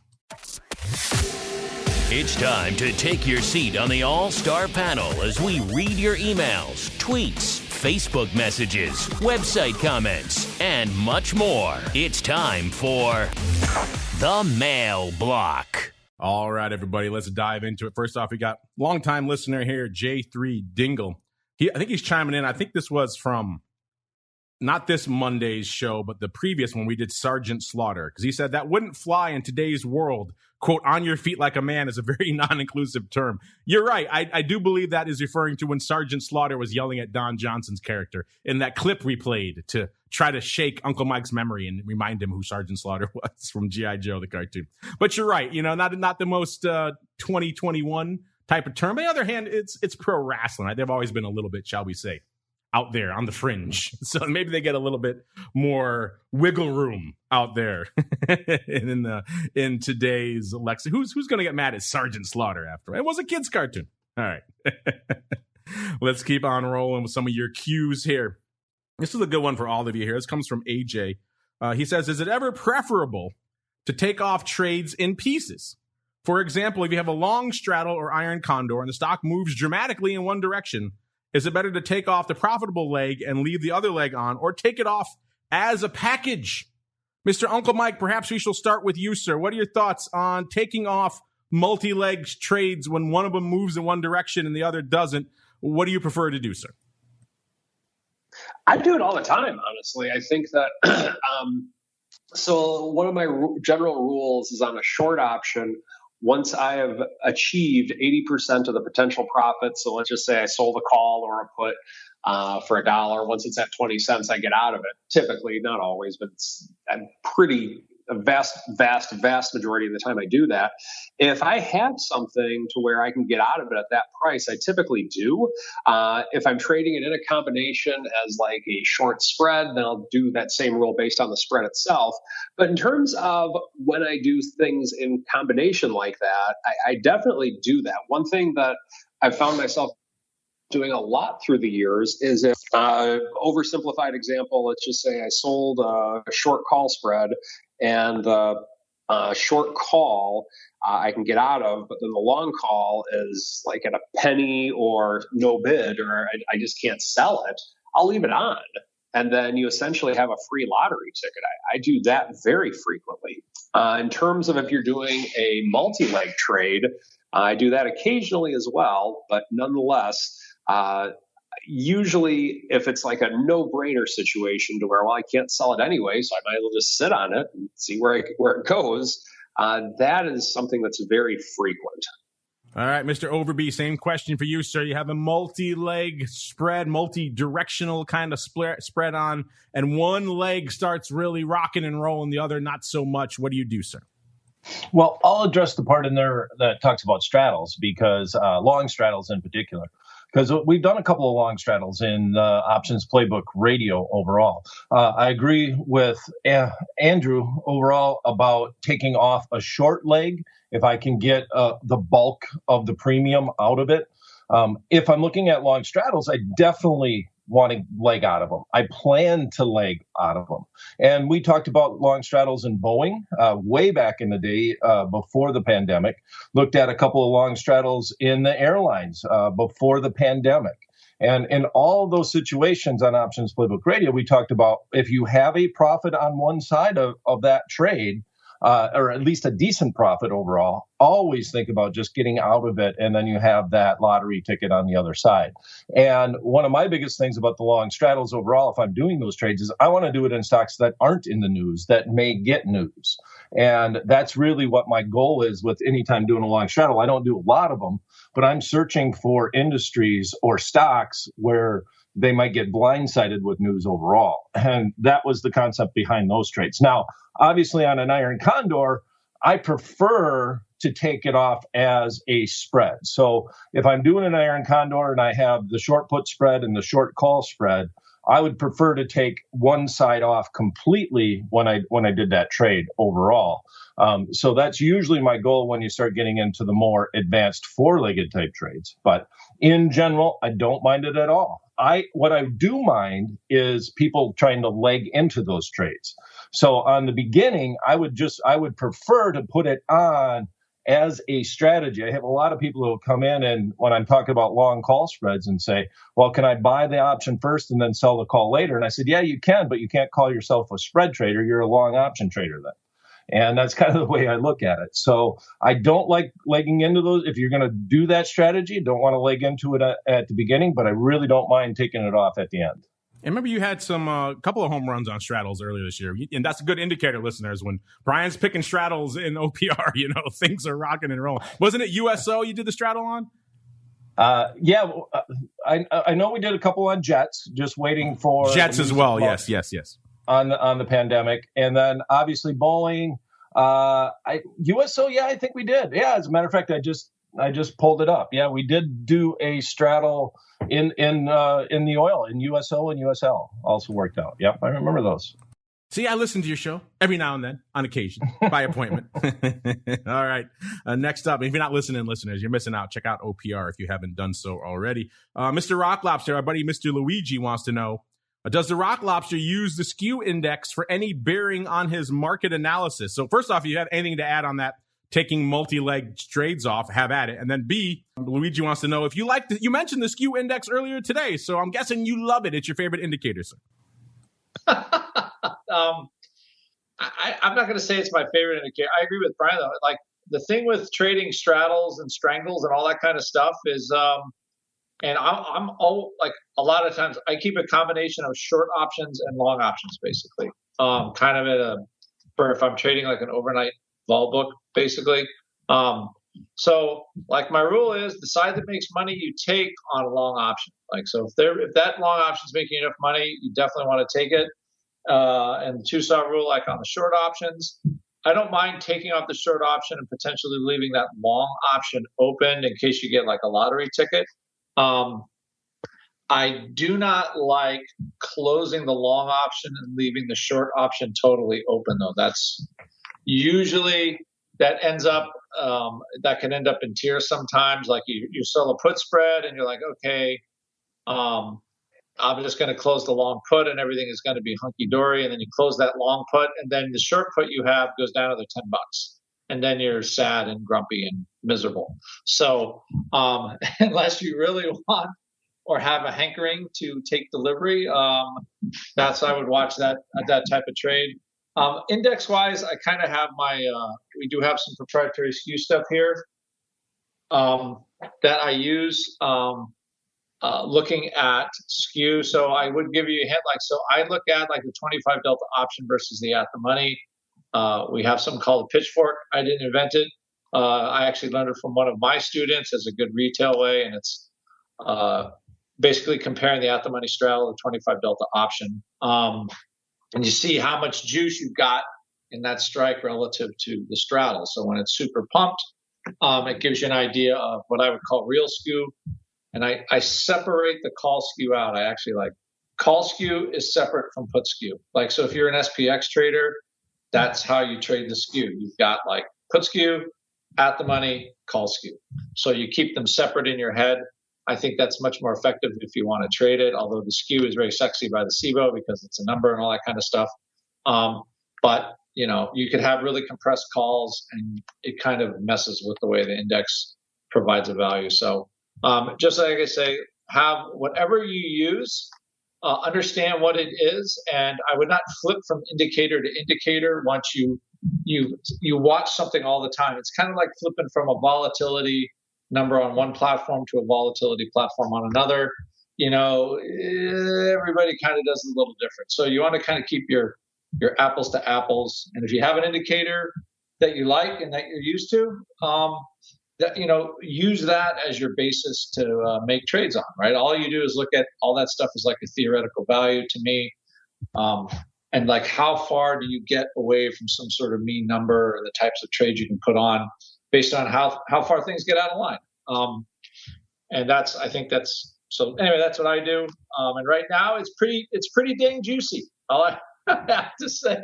It's time to take your seat on the All-Star panel as we read your emails, tweets, Facebook messages, website comments, and much more. It's time for the mail block. All right, everybody, let's dive into it. First off, we got longtime listener here, J3 Dingle. I think he's chiming in. I think this was from not this Monday's show, but the previous one we did Sergeant Slaughter, because he said that wouldn't fly in today's world. Quote, on your feet like a man is a very non-inclusive term. You're right. I do believe that is referring to when Sergeant Slaughter was yelling at Don Johnson's character in that clip we played to try to shake Uncle Mike's memory and remind him who Sergeant Slaughter was from G.I. Joe, the cartoon. But you're right. Not the most 2021 type of term. But on the other hand, it's pro wrestling. Right? They've always been a little bit, shall we say, out there on the fringe. So maybe they get a little bit more wiggle room out there in today's Alexa. Who's going to get mad at Sergeant Slaughter after? It was a kid's cartoon. All right. Let's keep on rolling with some of your cues here. This is a good one for all of you here. This comes from AJ. He says, is it ever preferable to take off trades in pieces? For example, if you have a long straddle or iron condor and the stock moves dramatically in one direction, is it better to take off the profitable leg and leave the other leg on, or take it off as a package? Mr. Uncle Mike, perhaps we shall start with you, sir. What are your thoughts on taking off multi-leg trades when one of them moves in one direction and the other doesn't? What do you prefer to do, sir? I do it all the time, honestly. I think that so one of my general rules is on a short option. Once I have achieved 80% of the potential profit, so let's just say I sold a call or a put for $1. Once it's at 20 cents, I get out of it. Typically, not always, but it's a vast majority of the time I do that. If I have something to where I can get out of it at that price, I typically do. If I'm trading it in a combination as like a short spread, then I'll do that same rule based on the spread itself. But in terms of when I do things in combination like that, I definitely do that. One thing that I've found myself doing a lot through the years is if oversimplified example, let's just say I sold a short call spread and the short call I can get out of, but then the long call is like at a penny or no bid, or I just can't sell it. I'll leave it on. And then you essentially have a free lottery ticket. I do that very frequently. In terms of if you're doing a multi-leg trade, I do that occasionally as well, but nonetheless, usually if it's like a no-brainer situation to where, well, I can't sell it anyway, so I might as well just sit on it and see where it goes, that is something that's very frequent. All right, Mr. Overby, same question for you, sir. You have a multi-leg spread, multi-directional kind of spread on, and one leg starts really rocking and rolling, the other not so much. What do you do, sir? Well, I'll address the part in there that talks about straddles, because long straddles in particular, because we've done a couple of long straddles in Options Playbook Radio overall. I agree with Andrew overall about taking off a short leg if I can get the bulk of the premium out of it. If I'm looking at long straddles, I definitely want to leg out of them. I plan to leg out of them. And we talked about long straddles in Boeing way back in the day before the pandemic, looked at a couple of long straddles in the airlines before the pandemic. And in all of those situations on Options Playbook Radio, we talked about if you have a profit on one side of that trade, or at least a decent profit overall, always think about just getting out of it, and then you have that lottery ticket on the other side. And one of my biggest things about the long straddles overall, if I'm doing those trades, is I want to do it in stocks that aren't in the news, that may get news. And that's really what my goal is with any time doing a long straddle. I don't do a lot of them, but I'm searching for industries or stocks where they might get blindsided with news overall. And that was the concept behind those trades. Now, obviously on an iron condor, I prefer to take it off as a spread. So if I'm doing an iron condor and I have the short put spread and the short call spread, I would prefer to take one side off completely when I did that trade overall. So that's usually my goal when you start getting into the more advanced four-legged type trades. But in general, I don't mind it at all. What I do mind is people trying to leg into those trades. So on the beginning, I would prefer to put it on as a strategy. I have a lot of people who will come in and when I'm talking about long call spreads and say, well, can I buy the option first and then sell the call later? And I said, yeah, you can, but you can't call yourself a spread trader. You're a long option trader then. And that's kind of the way I look at it. So I don't like legging into those. If you're going to do that strategy, don't want to leg into it at the beginning, but I really don't mind taking it off at the end. And remember, you had some couple of home runs on straddles earlier this year, and that's a good indicator, listeners. When Brian's picking straddles in OPR, things are rocking and rolling. Wasn't it USO you did the straddle on? Yeah, I know we did a couple on Jets, just waiting for Jets as well. Yes. On the pandemic, and then obviously Boeing, USO. Yeah, I think we did. Yeah, as a matter of fact, I just pulled it up. Yeah, we did do a straddle in the oil in USO and USL. Also worked out. Yep, I remember those. See, I listen to your show every now and then, on occasion, by appointment. All right. Next up, if you're not listening, listeners, you're missing out. Check out OPR if you haven't done so already. Mr. Rock Lobster, our buddy Mr. Luigi wants to know, does the Rock Lobster use the skew index for any bearing on his market analysis? So first off, if you have anything to add on that, taking multi-leg trades off, have at it. And then B, Luigi wants to know if you you mentioned the skew index earlier today, so I'm guessing you love it. It's your favorite indicator, sir. I'm not going to say it's my favorite indicator. I agree with Brian, though. Like, the thing with trading straddles and strangles and all that kind of stuff is, and I'm all like, a lot of times I keep a combination of short options and long options, basically. Kind of for if I'm trading like an overnight vol book, basically. So like my rule is the side that makes money you take on a long option. Like, so if that long option is making enough money, you definitely want to take it. And the TOSAW rule, like on the short options, I don't mind taking off the short option and potentially leaving that long option open in case you get like a lottery ticket. I do not like closing the long option and leaving the short option totally open, though. That's usually that ends up that can end up in tears sometimes. Like you sell a put spread and you're like, okay, I'm just going to close the long put and everything is going to be hunky dory. And then you close that long put and then the short put you have goes down to the $10. And then you're sad and grumpy and miserable. So unless you really want or have a hankering to take delivery, that's I would watch that type of trade. Index wise, I kind of have we do have some proprietary skew stuff here that I use looking at skew. So I would give you a hint, so I look at like the 25 delta option versus the at the money. We have something called a pitchfork. I didn't invent it. I actually learned it from one of my students as a good retail way, and it's basically comparing the at-the-money straddle, the 25 delta option. And you see how much juice you've got in that strike relative to the straddle. So when it's super pumped, it gives you an idea of what I would call real skew. And I separate the call skew out. I actually like call skew is separate from put skew. Like, so if you're an SPX trader, that's how you trade the skew. You've got like put skew, at the money, call skew. So you keep them separate in your head. I think that's much more effective if you want to trade it, although the skew is very sexy by the SIBO because it's a number and all that kind of stuff. But, you know, you could have really compressed calls and it kind of messes with the way the index provides a value. So just like I say, have whatever you use, understand what it is. And I would not flip from indicator to indicator once you watch something all the time. It's kind of like flipping from a volatility number on one platform to a volatility platform on another. You know, everybody kind of does it a little different. So you want to kind of keep your apples to apples. And if you have an indicator that you like and that you're used to, that, you know, use that as your basis to make trades on, right? All you do is look at all that stuff is like a theoretical value to me. And like, how far do you get away from some sort of mean number or the types of trades you can put on based on how far things get out of line. And I think that's, so anyway, that's what I do. And right now it's pretty dang juicy. All I have to say,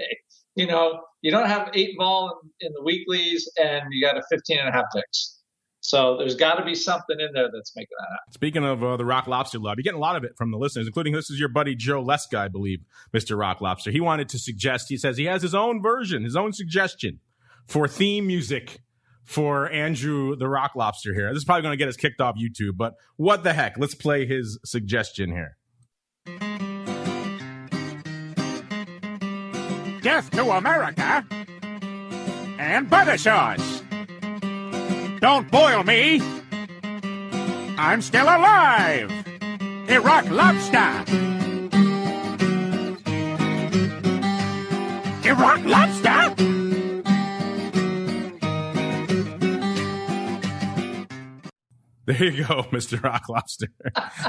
you know, you don't have 8 vol in the weeklies and you got a 15.5 ticks. So there's got to be something in there that's making that happen. Speaking of the Rock Lobster love, you're getting a lot of it from the listeners, including this is your buddy Joe Leska, I believe, Mr. Rock Lobster. He wanted to suggest, he says he has his own version, his own suggestion for theme music for Andrew the Rock Lobster here. This is probably going to get us kicked off YouTube, but what the heck? Let's play his suggestion here. Death to America and butter sauce. Don't boil me. I'm still alive. A rock lobster. A rock lobster. There you go, Mr. Rock Lobster.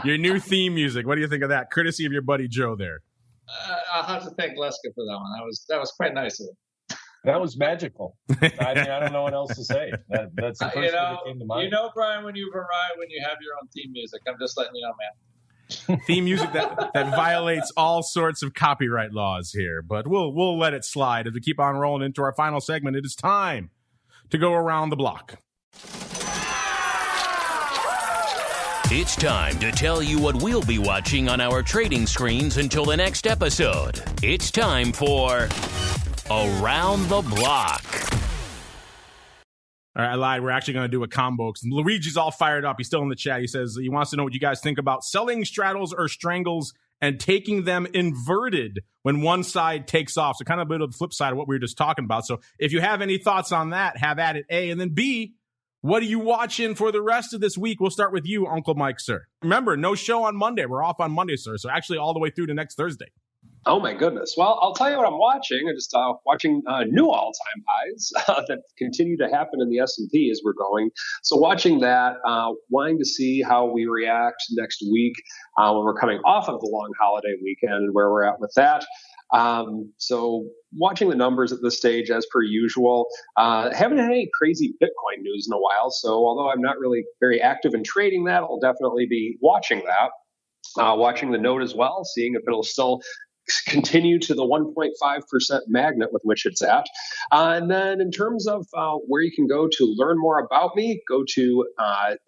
Your new theme music. What do you think of that? Courtesy of your buddy Joe there. I'll have to thank Leska for that one. That was quite nice of him. That was magical. I mean, I don't know what else to say. That's the first thing that came to mind. You know, Brian, when you've arrived, when you have your own theme music, I'm just letting you know, man. Theme music that violates all sorts of copyright laws here, but we'll let it slide as we keep on rolling into our final segment. It is time to go around the block. It's time to tell you what we'll be watching on our trading screens until the next episode. It's time for Around the Block. All right, I lied. We're actually going to do a combo. Luigi's all fired up. He's still in the chat. He says he wants to know what you guys think about selling straddles or strangles and taking them inverted when one side takes off. So kind of a bit of the flip side of what we were just talking about. So if you have any thoughts on that, have at it, A. And then B, what are you watching for the rest of this week? We'll start with you, Uncle Mike, sir. Remember, no show on Monday. We're off on Monday, sir. So actually all the way through to next Thursday. Oh, my goodness. Well, I'll tell you what I'm watching. I'm just watching new all-time highs that continue to happen in the S&P as we're going. So watching that, wanting to see how we react next week when we're coming off of the long holiday weekend and where we're at with that. So watching the numbers at this stage as per usual. Haven't had any crazy Bitcoin news in a while. So although I'm not really very active in trading that, I'll definitely be watching that. Watching the note as well, seeing if it'll still continue to the 1.5% magnet with which it's at. And then in terms of where you can go to learn more about me, go to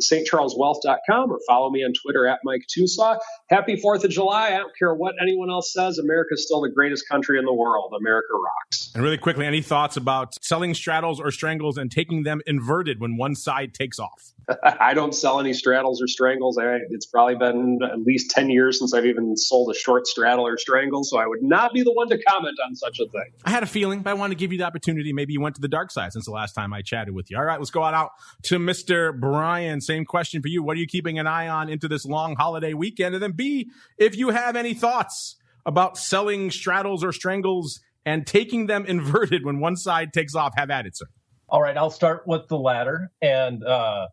stcharleswealth.com or follow me on Twitter at Mike TOSAW. Happy 4th of July. I don't care what anyone else says. America's still the greatest country in the world. America rocks. And really quickly, any thoughts about selling straddles or strangles and taking them inverted when one side takes off? I don't sell any straddles or strangles. It's probably been at least 10 years since I've even sold a short straddle or strangle, so I would not be the one to comment on such a thing. I had a feeling, but I wanted to give you the opportunity. Maybe you went to the dark side since the last time I chatted with you. All right, let's go on out to Mr. Brian. Same question for you. What are you keeping an eye on into this long holiday weekend? And then B, if you have any thoughts about selling straddles or strangles and taking them inverted when one side takes off, have at it, sir. All right, I'll start with the latter, and I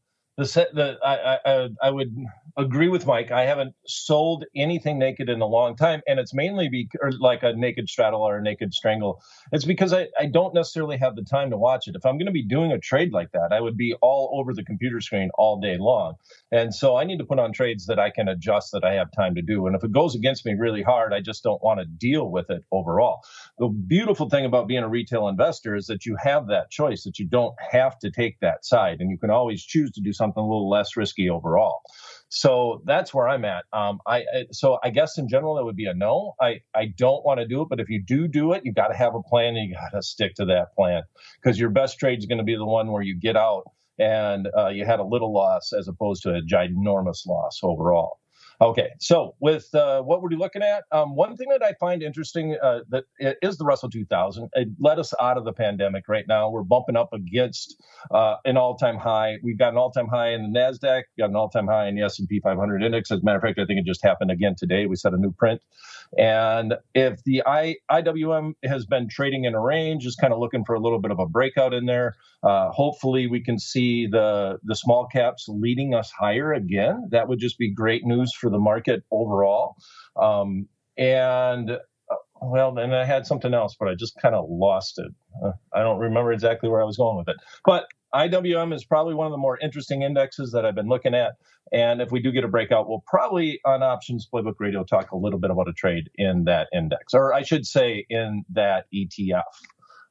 would agree with Mike. I haven't sold anything naked in a long time, and it's mainly like a naked straddle or a naked strangle. It's because I don't necessarily have the time to watch it. If I'm going to be doing a trade like that, I would be all over the computer screen all day long. And so I need to put on trades that I can adjust, that I have time to do. And if it goes against me really hard, I just don't want to deal with it overall. The beautiful thing about being a retail investor is that you have that choice, that you don't have to take that side, and you can always choose to do something a little less risky overall. So that's where I'm at. So I guess in general, it would be a no. I don't want to do it, but if you do it, you got to have a plan, and you got to stick to that plan, because your best trade is going to be the one where you get out and you had a little loss as opposed to a ginormous loss overall. Okay, so with what we're looking at, one thing that I find interesting that is the Russell 2000. It led us out of the pandemic right now. We're bumping up against an all-time high. We've got an all-time high in the NASDAQ, got an all-time high in the S&P 500 index. As a matter of fact, I think it just happened again today. We set a new print. And if the IWM has been trading in a range, just kind of looking for a little bit of a breakout in there, hopefully we can see the small caps leading us higher again. That would just be great news for the market overall. Well, then I had something else, but I just kind of lost it. I don't remember exactly where I was going with it. But IWM is probably one of the more interesting indexes that I've been looking at. And if we do get a breakout, we'll probably on Options Playbook Radio talk a little bit about a trade in that index, or I should say in that ETF,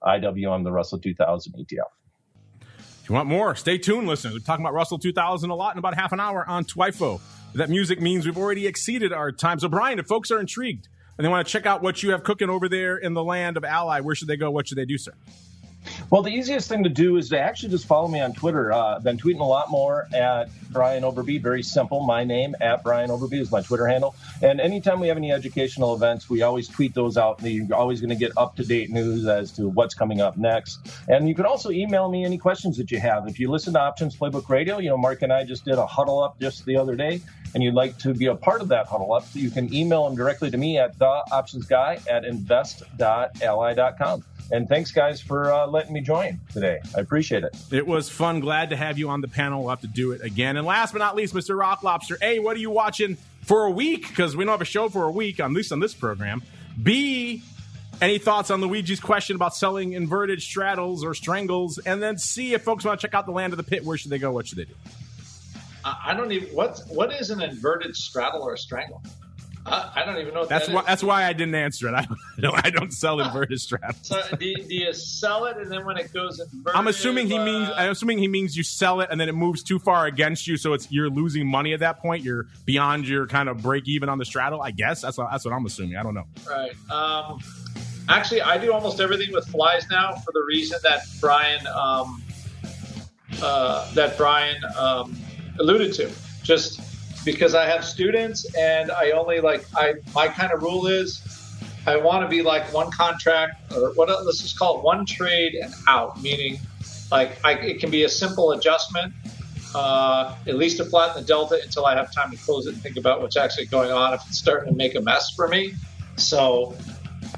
IWM, the Russell 2000 ETF. If you want more, stay tuned, listeners. We're talking about Russell 2000 a lot in about half an hour on TWIFO. That music means we've already exceeded our time. So, Brian, if folks are intrigued and they want to check out what you have cooking over there in the land of Ally, where should they go? What should they do, sir? Well, the easiest thing to do is to actually just follow me on Twitter. I've been tweeting a lot more at Brian Overby. Very simple. My name, at Brian Overby, is my Twitter handle. And anytime we have any educational events, we always tweet those out. And you're always going to get up-to-date news as to what's coming up next. And you can also email me any questions that you have. If you listen to Options Playbook Radio, Mark and I just did a huddle up just the other day, and you'd like to be a part of that huddle up, you can email them directly to me at theoptionsguy@invest.ally.com. And thanks, guys, for letting me join today. I appreciate it. It was fun. Glad to have you on the panel. We'll have to do it again. And last but not least, Mr. Rock Lobster, A, what are you watching for a week? Because we don't have a show for a week, at least on this program. B, any thoughts on Luigi's question about selling inverted straddles or strangles? And then C, if folks want to check out the land of the pit, where should they go? What should they do? I don't even what is an inverted straddle or a strangle? I don't even know what that's that is. That's why I didn't answer it. I don't sell inverted straddles. So do you sell it, and then when it goes inverted? I'm assuming he means you sell it and then it moves too far against you, so you're losing money at that point. You're beyond your kind of break even on the straddle. I guess that's what I'm assuming. I don't know. Right. Actually, I do almost everything with flies now for the reason that Brian alluded to. Just because I have students, and I only my kind of rule is I want to be like one contract, or let's just call it one trade and out, meaning it can be a simple adjustment, at least to flatten the delta until I have time to close it and think about what's actually going on if it's starting to make a mess for me. So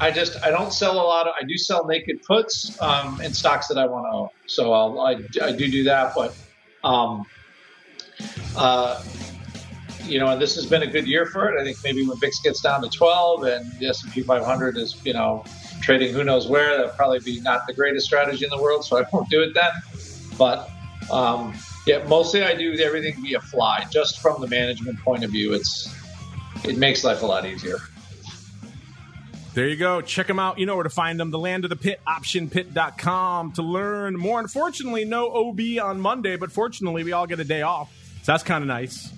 I don't sell a lot. I do sell naked puts in stocks that I want to own. So I do that, but and this has been a good year for it. I think maybe when VIX gets down to 12 and the S&P 500 is, trading who knows where, that'll probably be not the greatest strategy in the world, so I won't do it then. But, mostly I do everything via fly. Just from the management point of view, it makes life a lot easier. There you go. Check them out. You know where to find them. The Land of the Pit, optionpit.com to learn more. Unfortunately, no OB on Monday, but fortunately, we all get a day off. So that's kind of nice.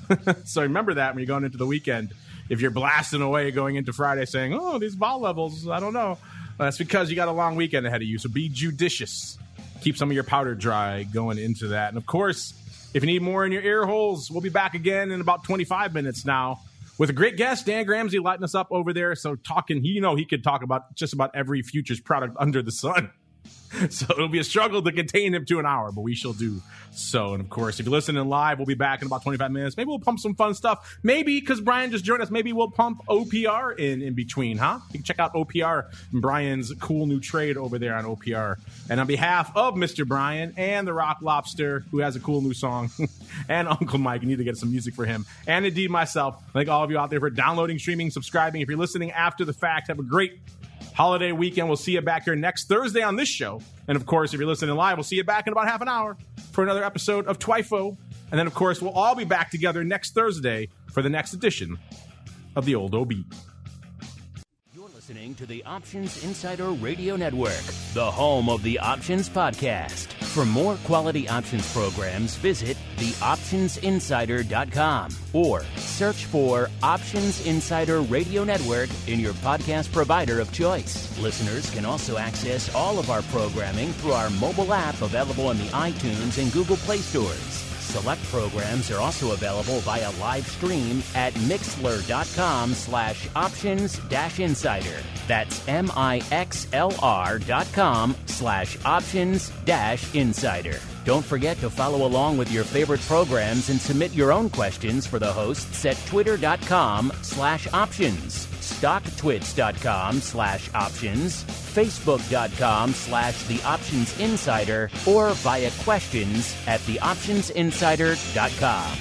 So remember that when you're going into the weekend. If you're blasting away going into Friday saying, oh, these vol levels, I don't know. That's because you got a long weekend ahead of you. So be judicious. Keep some of your powder dry going into that. And, of course, if you need more in your ear holes, we'll be back again in about 25 minutes now with a great guest, Dan Gramsey, lighting us up over there. So he could talk about just about every futures product under the sun. So it'll be a struggle to contain him to an hour, but we shall do so. And of course, if you're listening live, we'll be back in about 25 minutes. Maybe we'll pump some fun stuff. Maybe, because Brian just joined us, maybe we'll pump OPR in between, huh? You can check out OPR and Brian's cool new trade over there on OPR. And on behalf of Mr. Brian and the Rock Lobster, who has a cool new song, and Uncle Mike, you need to get some music for him, and indeed myself, thank all of you out there for downloading, streaming, subscribing. If you're listening after the fact, have a great holiday weekend. We'll see you back here next Thursday on this show. And of course, if you're listening live, we'll see you back in about half an hour for another episode of Twifo. And then, of course, we'll all be back together next Thursday for the next edition of the Old OB. You're listening to the Options Insider Radio Network, the home of the Options Podcast. For more quality options programs, visit theoptionsinsider.com or search for Options Insider Radio Network in your podcast provider of choice. Listeners can also access all of our programming through our mobile app available in the iTunes and Google Play stores. Select programs are also available via live stream at mixlr.com/options-insider. That's mixlr.com/options-insider. Don't forget to follow along with your favorite programs and submit your own questions for the hosts at twitter.com/options, stocktwits.com/options, facebook.com/theoptionsinsider, or via questions@theoptionsinsider.com.